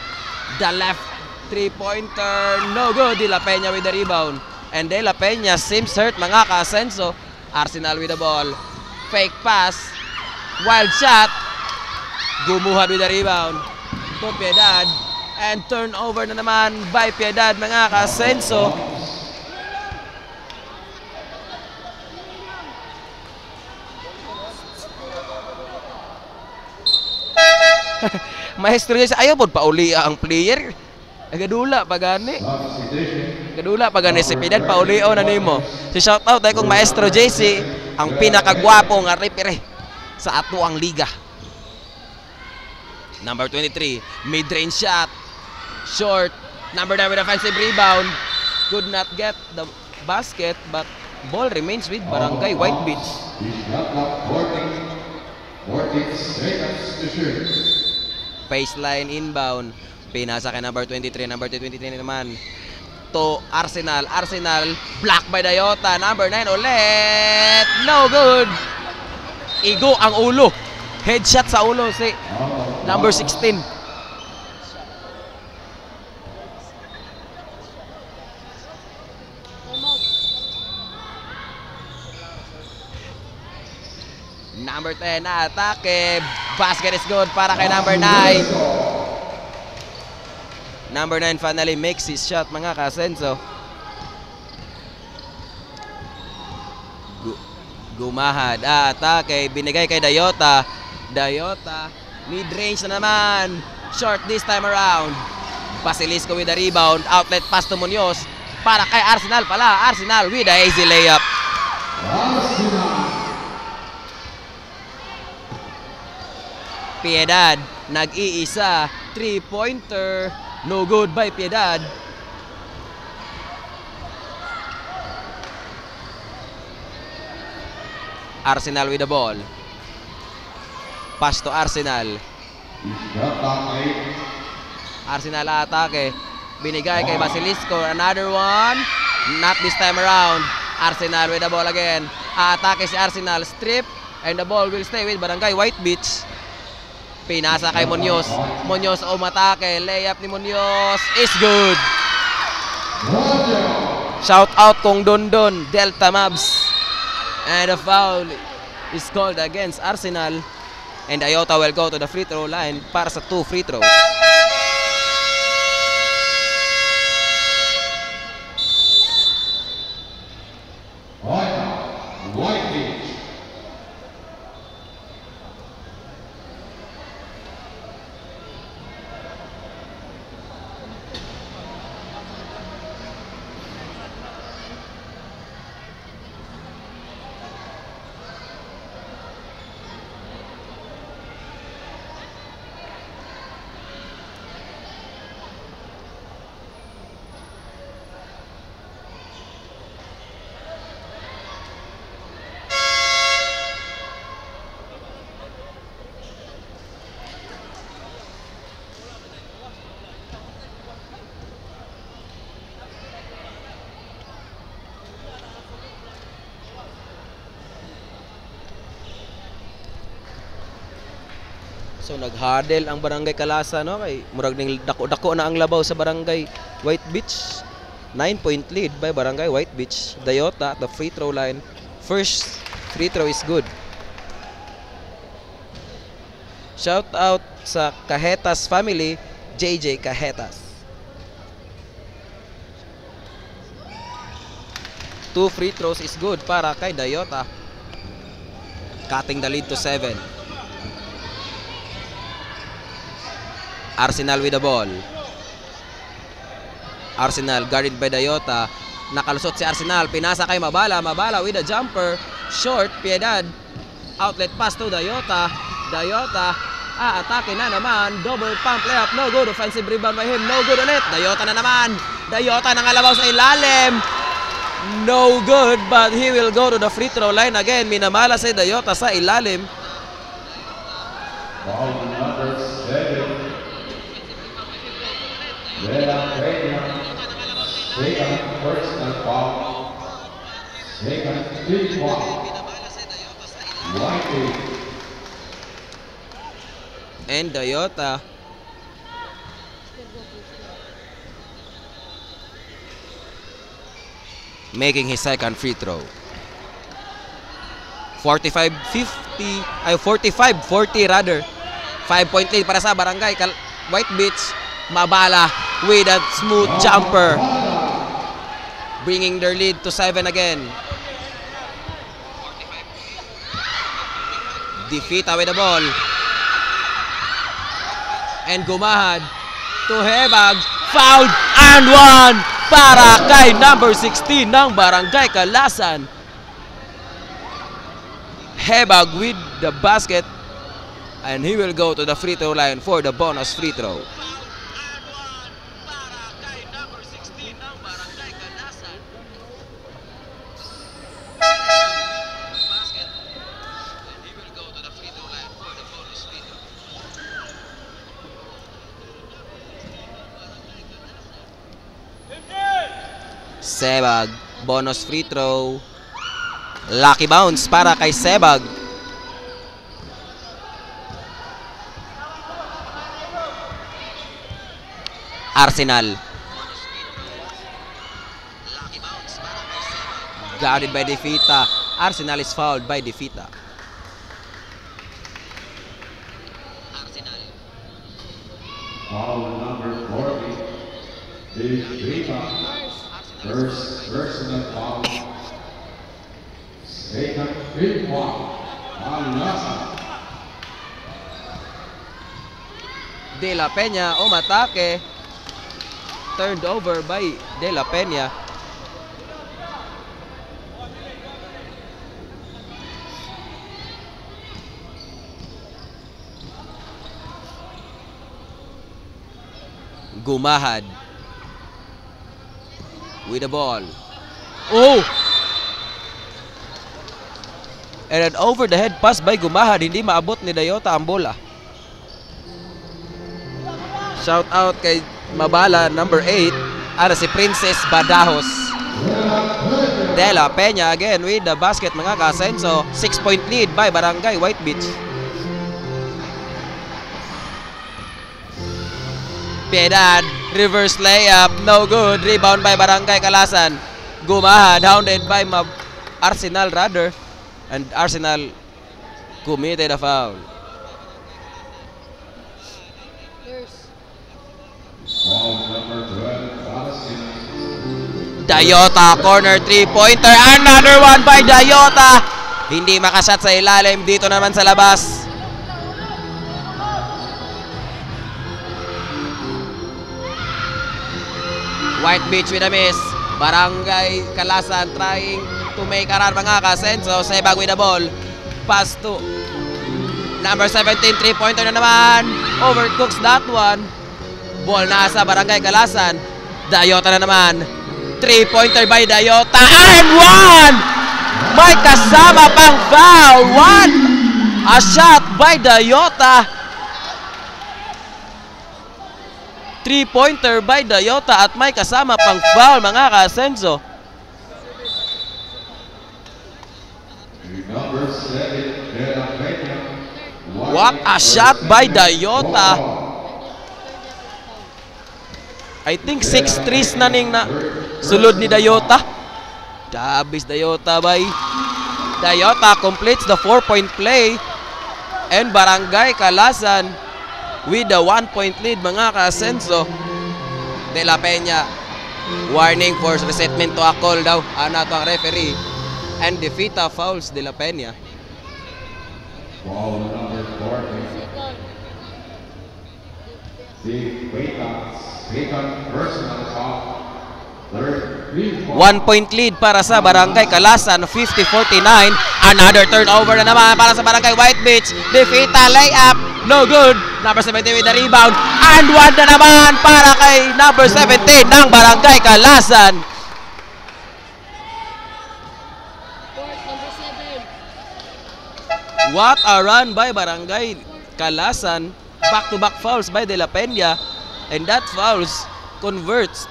The left 3-pointer. No good. De La Peña with the rebound. And De La Peña seems hurt, mga ka-Asenso. Arsenal with the ball. Fake pass. Wild shot. Gumuha with the rebound. To Piedad. And turnover na naman by Piedad, mga ka-Asenso. Maestro niya ayaw po pauli ang player. Gadula pagani. Gadula pagani si Piedad paulio na nimo. Si shout out ay kong Maestro JC, ang pinakagwapo nga referee sa ato ang liga. Number 23, mid-range shot. Short. Number 9 with offensive rebound. Could not get the basket, but ball remains with Barangay White Beach. Baseline inbound. Pinasa kay number 23. Number 23 naman to Arsenal. Arsenal, block by Dayota. Number 9 ulit. No good. Igo ang ulo. Headshot sa ulo si number 16. Number 10 na atake. Basket is good para kay number 9. Number 9 finally makes his shot, mga ka-Asenso. Gumahad. Atake. Binigay kay Dayota. Dayota. Mid-range na naman. Short this time around. Basilisco with the rebound. Outlet pass to Munoz. Para kay Arsenal pala. Arsenal with the easy layup. Piedad, nag-iisa, 3-pointer, no good by Piedad. Arsenal with the ball. Pass to Arsenal. Arsenal atake. Binigay kay Basilisco, another one. Not this time around. Arsenal with the ball again. Atake si Arsenal, strip, and the ball will stay with Barangay White Beach. Pinasa kay Munoz. Munoz umatake. Layup ni Munoz is good. Shout out kong Dondon, Delta Mavs. And the foul is called against Arsenal. And Dayota will go to the free throw line para sa 2 free throws. White Beach. So naghadel ang Barangay Kalasa, no, kay murag ning dako-dako na ang labaw sa Barangay White Beach. 9-point lead by Barangay White Beach. Dayota at the free throw line. First free throw is good. Shout out sa Cajetas family, JJ Cajetas. 2 free throws is good para kay Dayota. Cutting the lead to 7. Arsenal with the ball. Arsenal guarded by Dayota. Nakalusot si Arsenal. Pinasa kay Mabala. Mabala with a jumper. Short. Piedad. Outlet pass to Dayota. Dayota. Atake na naman. Double pump layup. No good. Offensive rebound by him. No good ulit. Dayota na naman. Dayota nangalabaw sa ilalim. No good, but he will go to the free throw line again. Minamala si Dayota sa ilalim. Foul number 7. Vela Peña. Second personal foul. Second team foul. White. And Dayota making his second free throw. 45-50 ay 45-40 rather. 5-point lead para sa Barangay White Beach. Mabala with a smooth jumper, bringing their lead to 7 again. Defita with the ball. And Gumahad to Hebag. Fouled and one para kay number 16 ng Barangay Kalasan. Hebag with the basket. And he will go to the free throw line for the bonus free throw. Sebag, bonus free throw. Lucky bounce para kay Sebag. Arsenal. Guarded by Defita. Arsenal is fouled by Defita. Foul number 40. Defita. First personal foul. Second team foul. Kalasan. De La Peña umatake. Turned over by De La Peña. Gumahad with the ball. Oh! And an over the head pass by Gumahad. Hindi maabot ni Dayota ang bola. Shout out kay Mabala number 8. Ano si Princess Badajos. De La Peña again with the basket mga kasenso. 6-point lead by Barangay White Beach. Piedad, reverse layup, no good. Rebound by Barangay Kalasan. Gumahad, hounded by Arsenal rather. And Arsenal committed a foul. Foul number 12. Kalasan. Dayota, corner 3-pointer. Another one by Dayota. Hindi makashot sa ilalim. Dito naman sa labas. White Beach with a miss. Barangay Kalasan trying to make a run mga kasenso. Sebag with the ball. Pass to number 17. 3-pointer na naman. Overcooks that one. Ball na sa Barangay Kalasan. Dayota na naman. 3-pointer by Dayota. And one! May kasama pang foul. One! A shot by Dayota. 3-pointer by Dayota at may kasama pang foul mga kasenso. Number 7. De La Peña. What a shot by Dayota. I think 6-3s na ning na sulod ni Dayota. Dabis Dayota by Dayota completes the 4-point play. And Barangay Kalasan with the 1-point lead mga kasenso. De La Peña warning for resetment to a call daw. Ano to ang referee. And Defita fouls De La Peña. Foul number 40. Defita. Second personal foul. Third 1 point lead para sa Barangay Kalasan, 50-49. Another turnover na naman para sa Barangay White Beach. Defita layup, no good. Number 17 with the rebound. And one na naman para kay number 17 ng Barangay Kalasan. Court number 7. What a run by Barangay Kalasan. Back-to-back fouls by De La Peña. And that fouls converts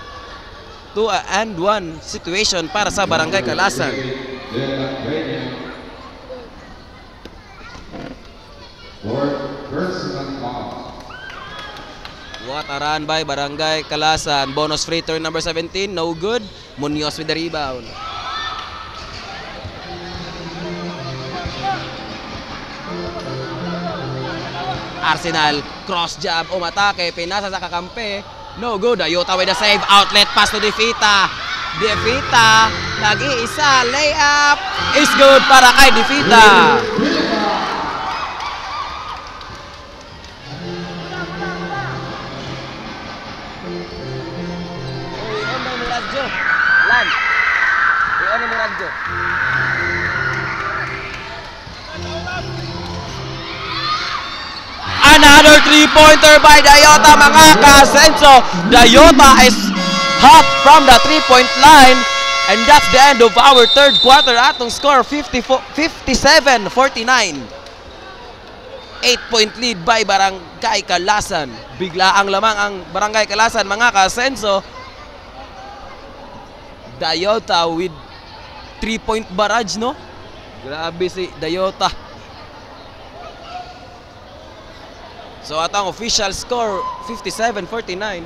to a and one situation para sa Barangay Kalasan. What a run by Barangay Kalasan. Bonus free throw number 17, no good. Munoz with the rebound. Arsenal, cross jab, umatake, pinasa sa kakampi. No good, Ayota with the save, outlet pass to Defita. Defita, nag-iisa, layup, is good para kay Defita. I-on mo radyo, Lan. I-on mo radyo. Another three-pointer by Dayota, mga kasenso. Dayota is hot from the three-point line. And that's the end of our third quarter. Atong score 57-49. 8-point lead by Barangay Kalasan. Bigla ang lamang ang Barangay Kalasan, mga kasenso. Dayota with 3-point barrage, no? Grabe si Dayota. So atong official score 57-49.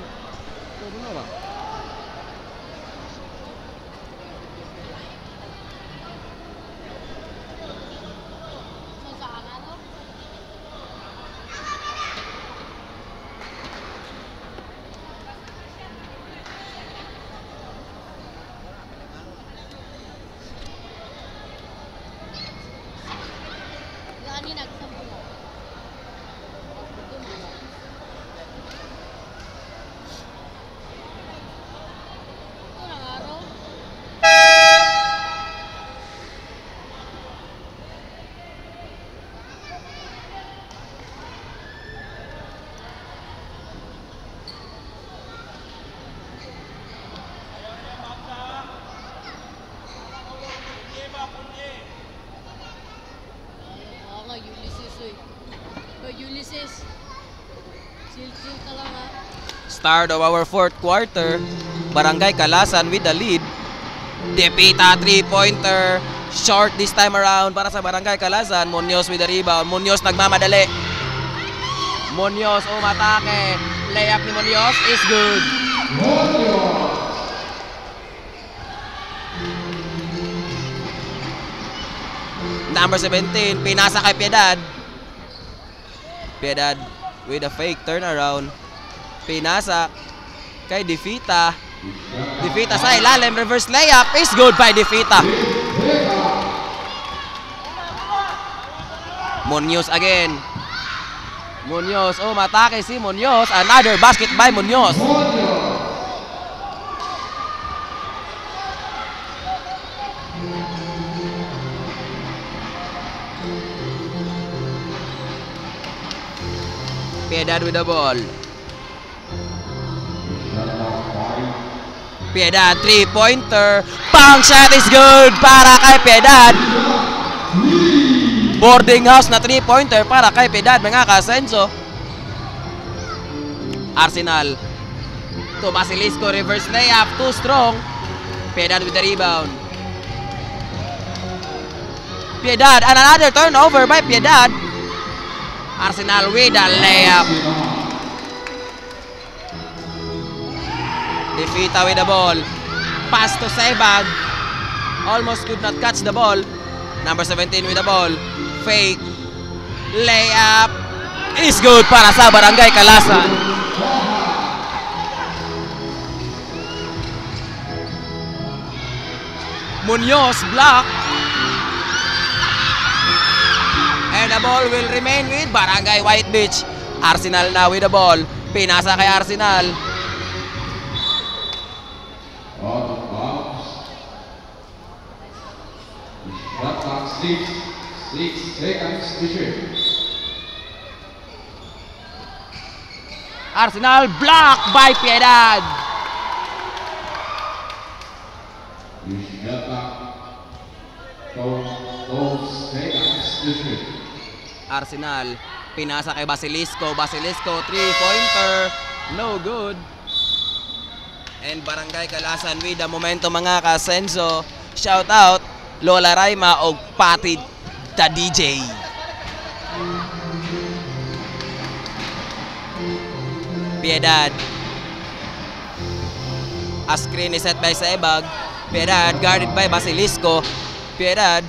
Ulysses. Chill ka lang ha. Start of our fourth quarter. Barangay Kalasan with the lead. Defita three-pointer. Short this time around para sa Barangay Kalasan. Munoz with the rebound. Munoz nagmamadali. Munoz umatake. Layup ni Munoz is good. Number 17, pinasa kay Piedad. Piedad with a fake turnaround. Pinasa kay Defita. Defita sa ilalim, reverse layup is good by Defita. Munoz again. Munoz, matake si Munoz. Another basket by Munoz. Piedad with the ball. Piedad, three-pointer. Pang shot is good para kay Piedad. Boarding house na three-pointer para kay Piedad, mga kasenso. Arsenal. To Basilisco, reverse layup, too strong. Piedad with the rebound. Piedad, and another turnover by Piedad. Arsenal with a layup. Defita with the ball. Pass to Sebag. Almost could not catch the ball. Number 17 with the ball. Fake. Layup. Is good para sa Barangay Kalasan. Munoz block. And the ball will remain with Barangay White Beach. Arsenal now with the ball. Pinasa kay Arsenal. Shot clock 6 seconds to shoot. Arsenal blocked by Piedad. Shot clock 12 seconds to shoot. Arsenal, pinasa kay Basilisco. Basilisco, 3-pointer. No good. And Barangay Kalasan with the momentum mga kasenso. Shout out Lola Raima o Pati the DJ. Piedad. A screen is set by Sebag. Piedad guarded by Basilisco. Piedad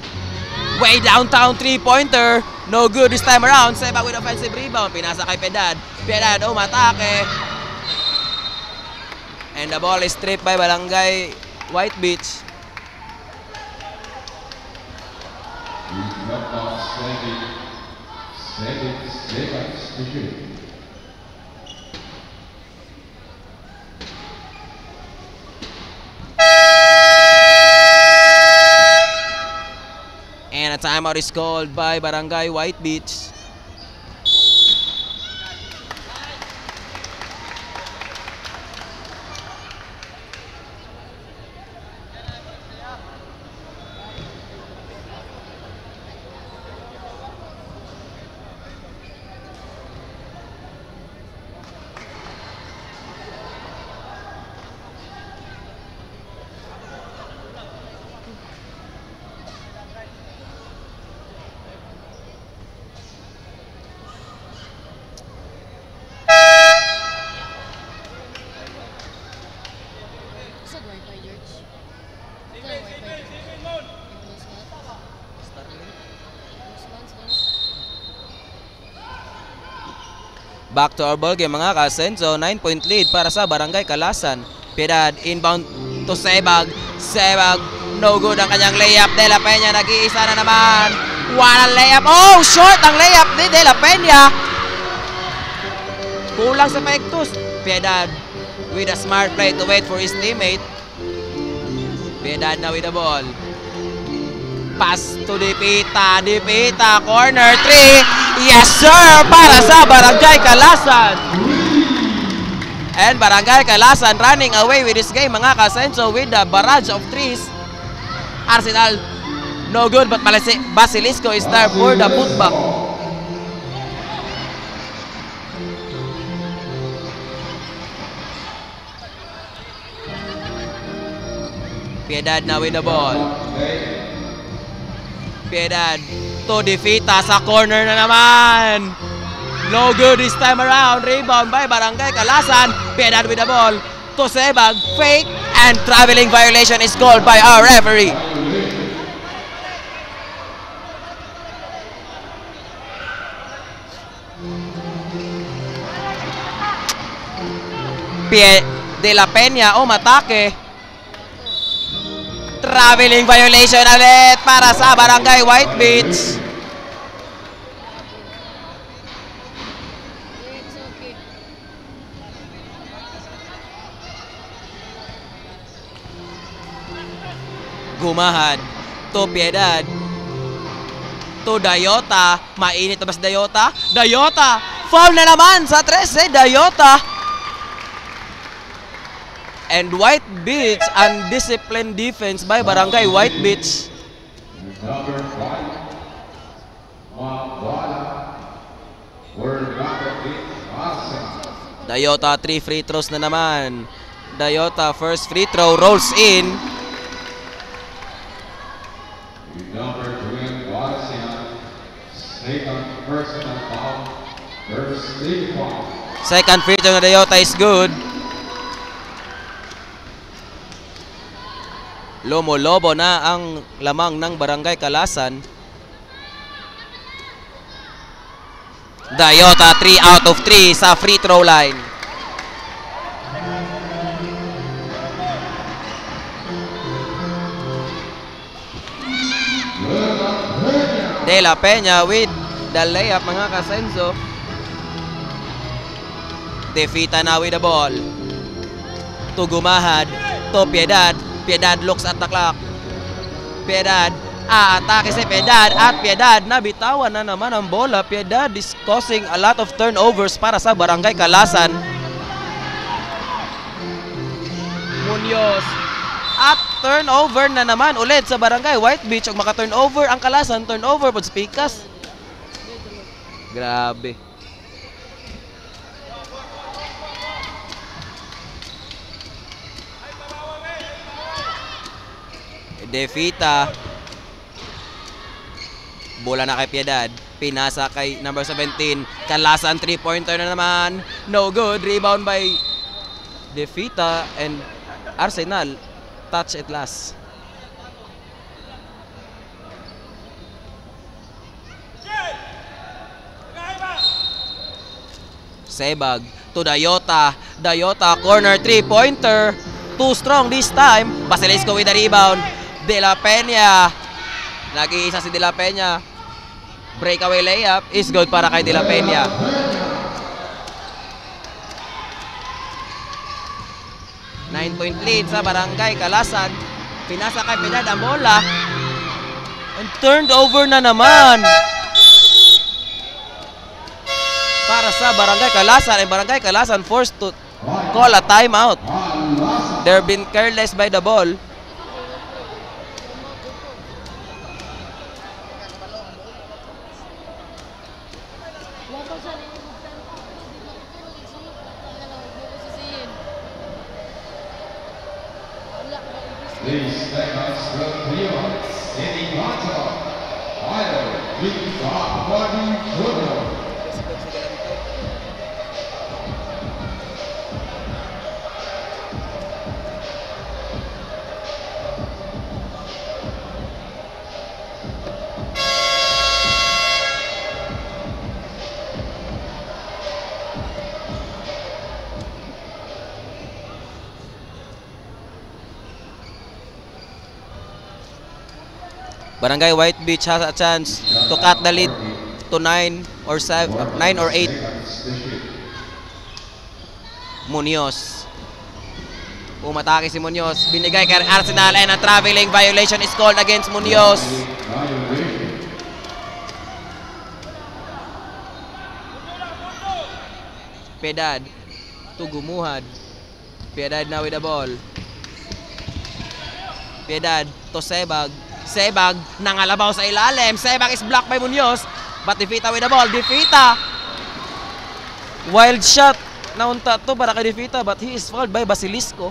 way downtown 3-pointer. No good this time around. Sebag with offensive rebound. Pinasa kay Piedad. Piedad umatake. And the ball is stripped by Barangay White Beach. Shot clock 7 seconds to shoot. And a timeout is called by Barangay White Beach. Sa Wi-Fi, George. Sa Wi-Fi, George. Back to our ball game mga kasenso. 9-point lead para sa Barangay Kalasan. Piedad inbound to Sebag. Sebag, no good ang kanyang layup. De La Peña nag-iisa na naman. Walang layup. Oh, short ang layup ni De La Peña. Kulang sa Pectus. Piedad with a smart play to wait for his teammate. Piedad na with the ball. Pass to Dipita. Dipita, corner 3. Yes sir, para sa Barangay Kalasan. And Barangay Kalasan running away with this game mga kasenso with the barrage of threes. Arsenal, no good but Basilisco is there for the putback. Piedad na with the ball. Piedad to Dipita sa corner na naman. No good this time around. Rebound by Barangay Kalasan. Piedad with the ball to Sebag. Fake and traveling violation is called by our referee. De La Peña umatake. Traveling violation ulit para sa Barangay White Beach. It's okay. Gumahad to Piedad to Dayota. Mainit na ba si Dayota? Dayota! Foul na naman sa 13, Dayota. And White Beach, undisciplined defense by Barangay White Beach. Number 5, Mawala. Word number 8, Arsenal. Dayota, 3 free throws na naman. Dayota, first free throw, rolls in. Number 12, Arsenal. Second personal foul. First team foul. Second free throw na Dayota is good. Lomo-lobo na ang lamang ng Barangay Kalasan. Dayota 3 out of 3 sa free throw line. De La Peña with the layup mga kasenso. Dipita na with the ball. To Gumahad, to Piedad. Piedad looks at the clock. Piedad Atake si Piedad at Piedad nabitawan na naman ang bola. Piedad is causing a lot of turnovers para sa Barangay Kalasan. Munoz at turnover na naman ulit sa Barangay White Beach. Ug maka-turnover ang Kalasan, turnover pod Pikas. Grabe. Defita. Bola na kay Piedad. Pinasa kay number 17. Kalasan 3-pointer na naman. No good. Rebound by Defita and Arsenal. Touch at last. Sebag to Dayota. Dayota corner 3-pointer. Too strong this time. Basilisco with the rebound. De La Peña. Nag-iisa si De La Peña. Breakaway layup is good para kay De La Peña. Nine-point lead sa Barangay Kalasan. Pinasa kay Piedad ang bola. And turned over na naman. Para sa Barangay Kalasan. And Barangay Kalasan forced to call a timeout. They're been careless by the ball. Please take us the Leons in Ignacio. Idol, Victor Body Jr. Barangay White Beach has a chance to cut the lead to 9 or 8. Munoz. Umatake si Munoz. Binigay kay Arsenal and a traveling violation is called against Munoz. Piedad to Gumuhad. Piedad now with the ball. Piedad to Sebag. Sebag nangalabaw sa ilalim. Sebag is blocked by Munoz. But Defita with the ball. Defita. Wild shot. Naunta to para kay Defita but he is fouled by Basilisco.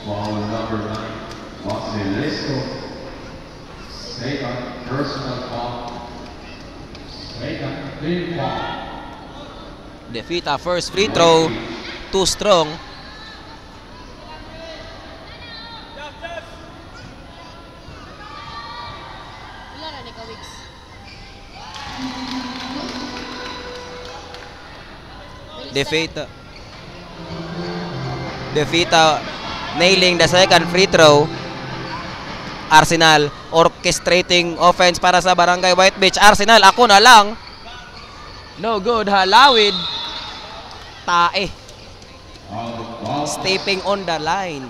Foul number 9, Basilisco. Second personal foul. Second team foul. Defita first free throw. Too strong. Defita nailing the second free throw. Arsenal orchestrating offense para sa Barangay White Beach. Arsenal, ako na lang. No good. Halawid. Tae. Stepping on the line.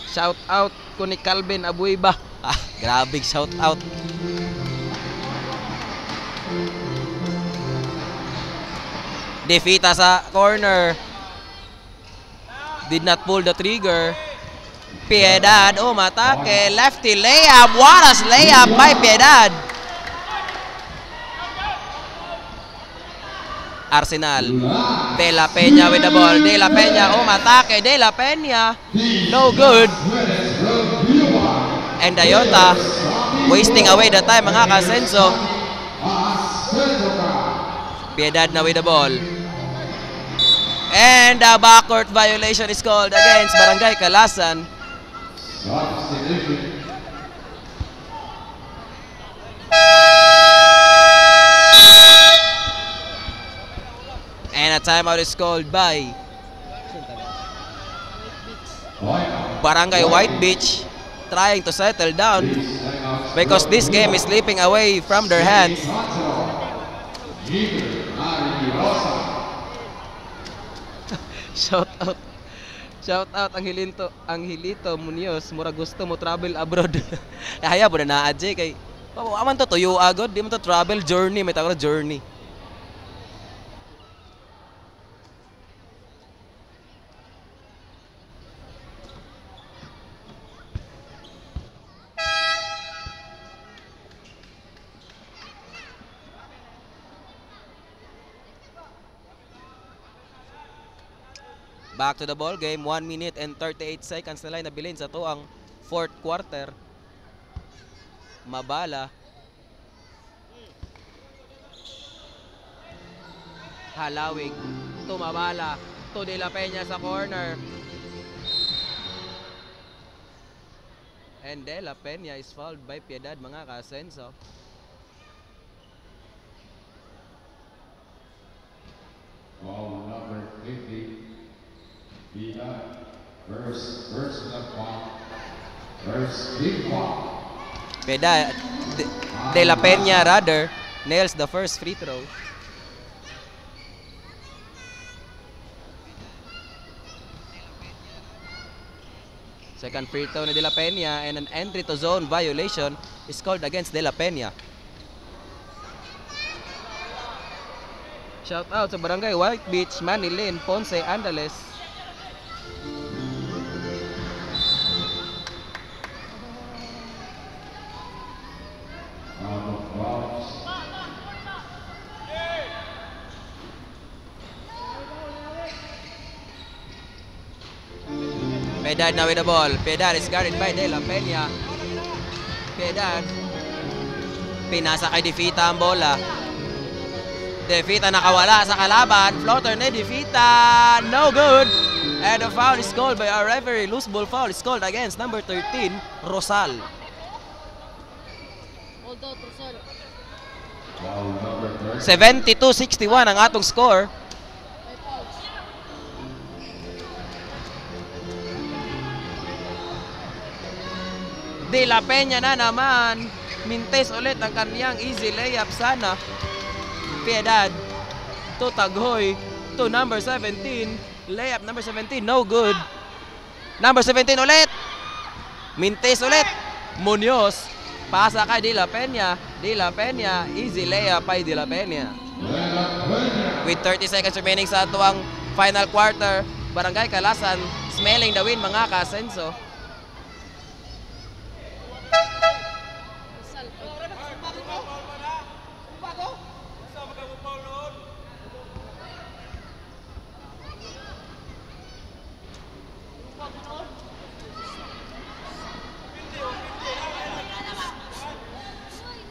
Shout out ko ni Calvin Abuiba. Grabe shout out. Defita sa corner. Did not pull the trigger. Piedad umatake. Lefty layup. Waras layup by Piedad. Arsenal. De La Peña with the ball. De La Peña umatake. De La Peña. No good. And Dayota wasting away the time mga kasenso. Piedad na with the ball. And a backcourt violation is called against Barangay Kalasan. And a timeout is called by Barangay White Beach, trying to settle down because this game is slipping away from their hands. Shout out. Shout out ang Hilito Munoz, mura gusto mo travel abroad. Haya po na adje kay aman to tuyo agad, di mo to travel journey, may tawag na journey. Back to the ball game, 1 minute and 38 seconds na lang nabilin sa to ang fourth quarter. Mabala. Halawig. Tumabala. To De La Peña sa corner. And De La Peña is fouled by Piedad, mga kasenso. Foul number 50. First the clock. First big clock. Piedad, De La Peña rather, nails the first free throw. Second free throw ni De La Peña and an entry to zone violation is called against De La Peña. Shout out sa Barangay White Beach, Manilin, Ponce, Andales. Piedad now with the ball. Piedad is guarded by De La Peña. Piedad. Pinasa kay Defita ang bola. Defita nakawala sa kalaban. Floater ni Defita. No good. And the foul is called by our referee. Loose ball foul is called against number 13, Rosal. Hold out, Rosal. Foul number 72-61 ang atong score. May fouls. De La Peña na naman. Mintes ulit ang kaniyang easy layup sana. Piedad to Taghoy to number 17. Layup number 17, no good. Number 17 ulit. Mintes ulit. Munoz. Pasa kay De La Peña. De La Peña, easy layup by De La Peña. With 30 seconds remaining sa atuang final quarter, Barangay Calasan smelling the win, mga kasenso. Rosal.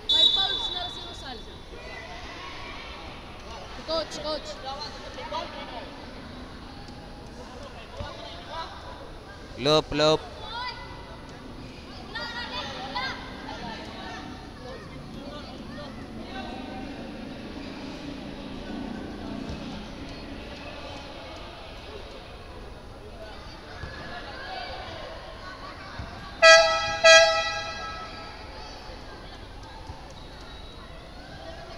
May fouls na si Rosal. Coach. Loop.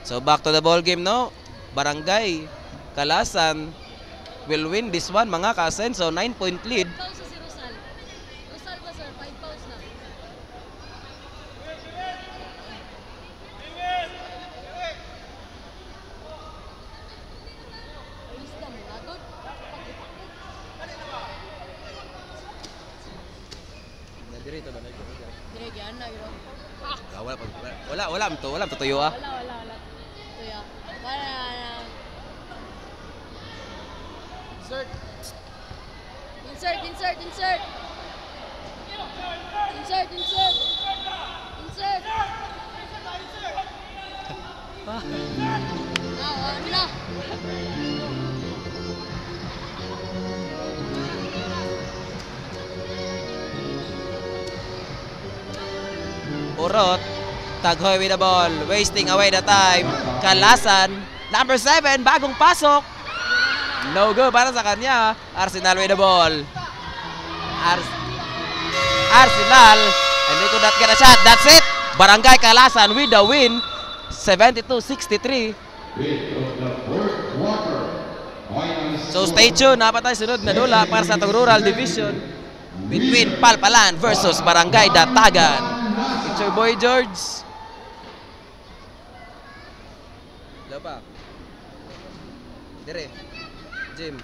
So back to the ball game, no? Barangay Calasan will win this one, mga kasenso. 9-point lead. Fouls na si Rosal. Rosal ba, sir? 5 fouls na. Wisdom, agad. Dire, gyan na, yun. Wala tutuyo ah. Wala. Tuya. Para Insert. Na. Urot. Taghoy with the ball. Wasting away the time. Calasan. Number 7. Bagong pasok. No good para sa kanya. Arsenal with the ball. Arsenal. And they could not get a shot. That's it. Barangay Calasan with the win. 72-63. Bit of the fourth quarter. So stay tuned, napatay sunod na dula para sa itong Rural Division between Palpalan versus Barangay Datagan. It's your boy George. Lapa. Dire. Jim.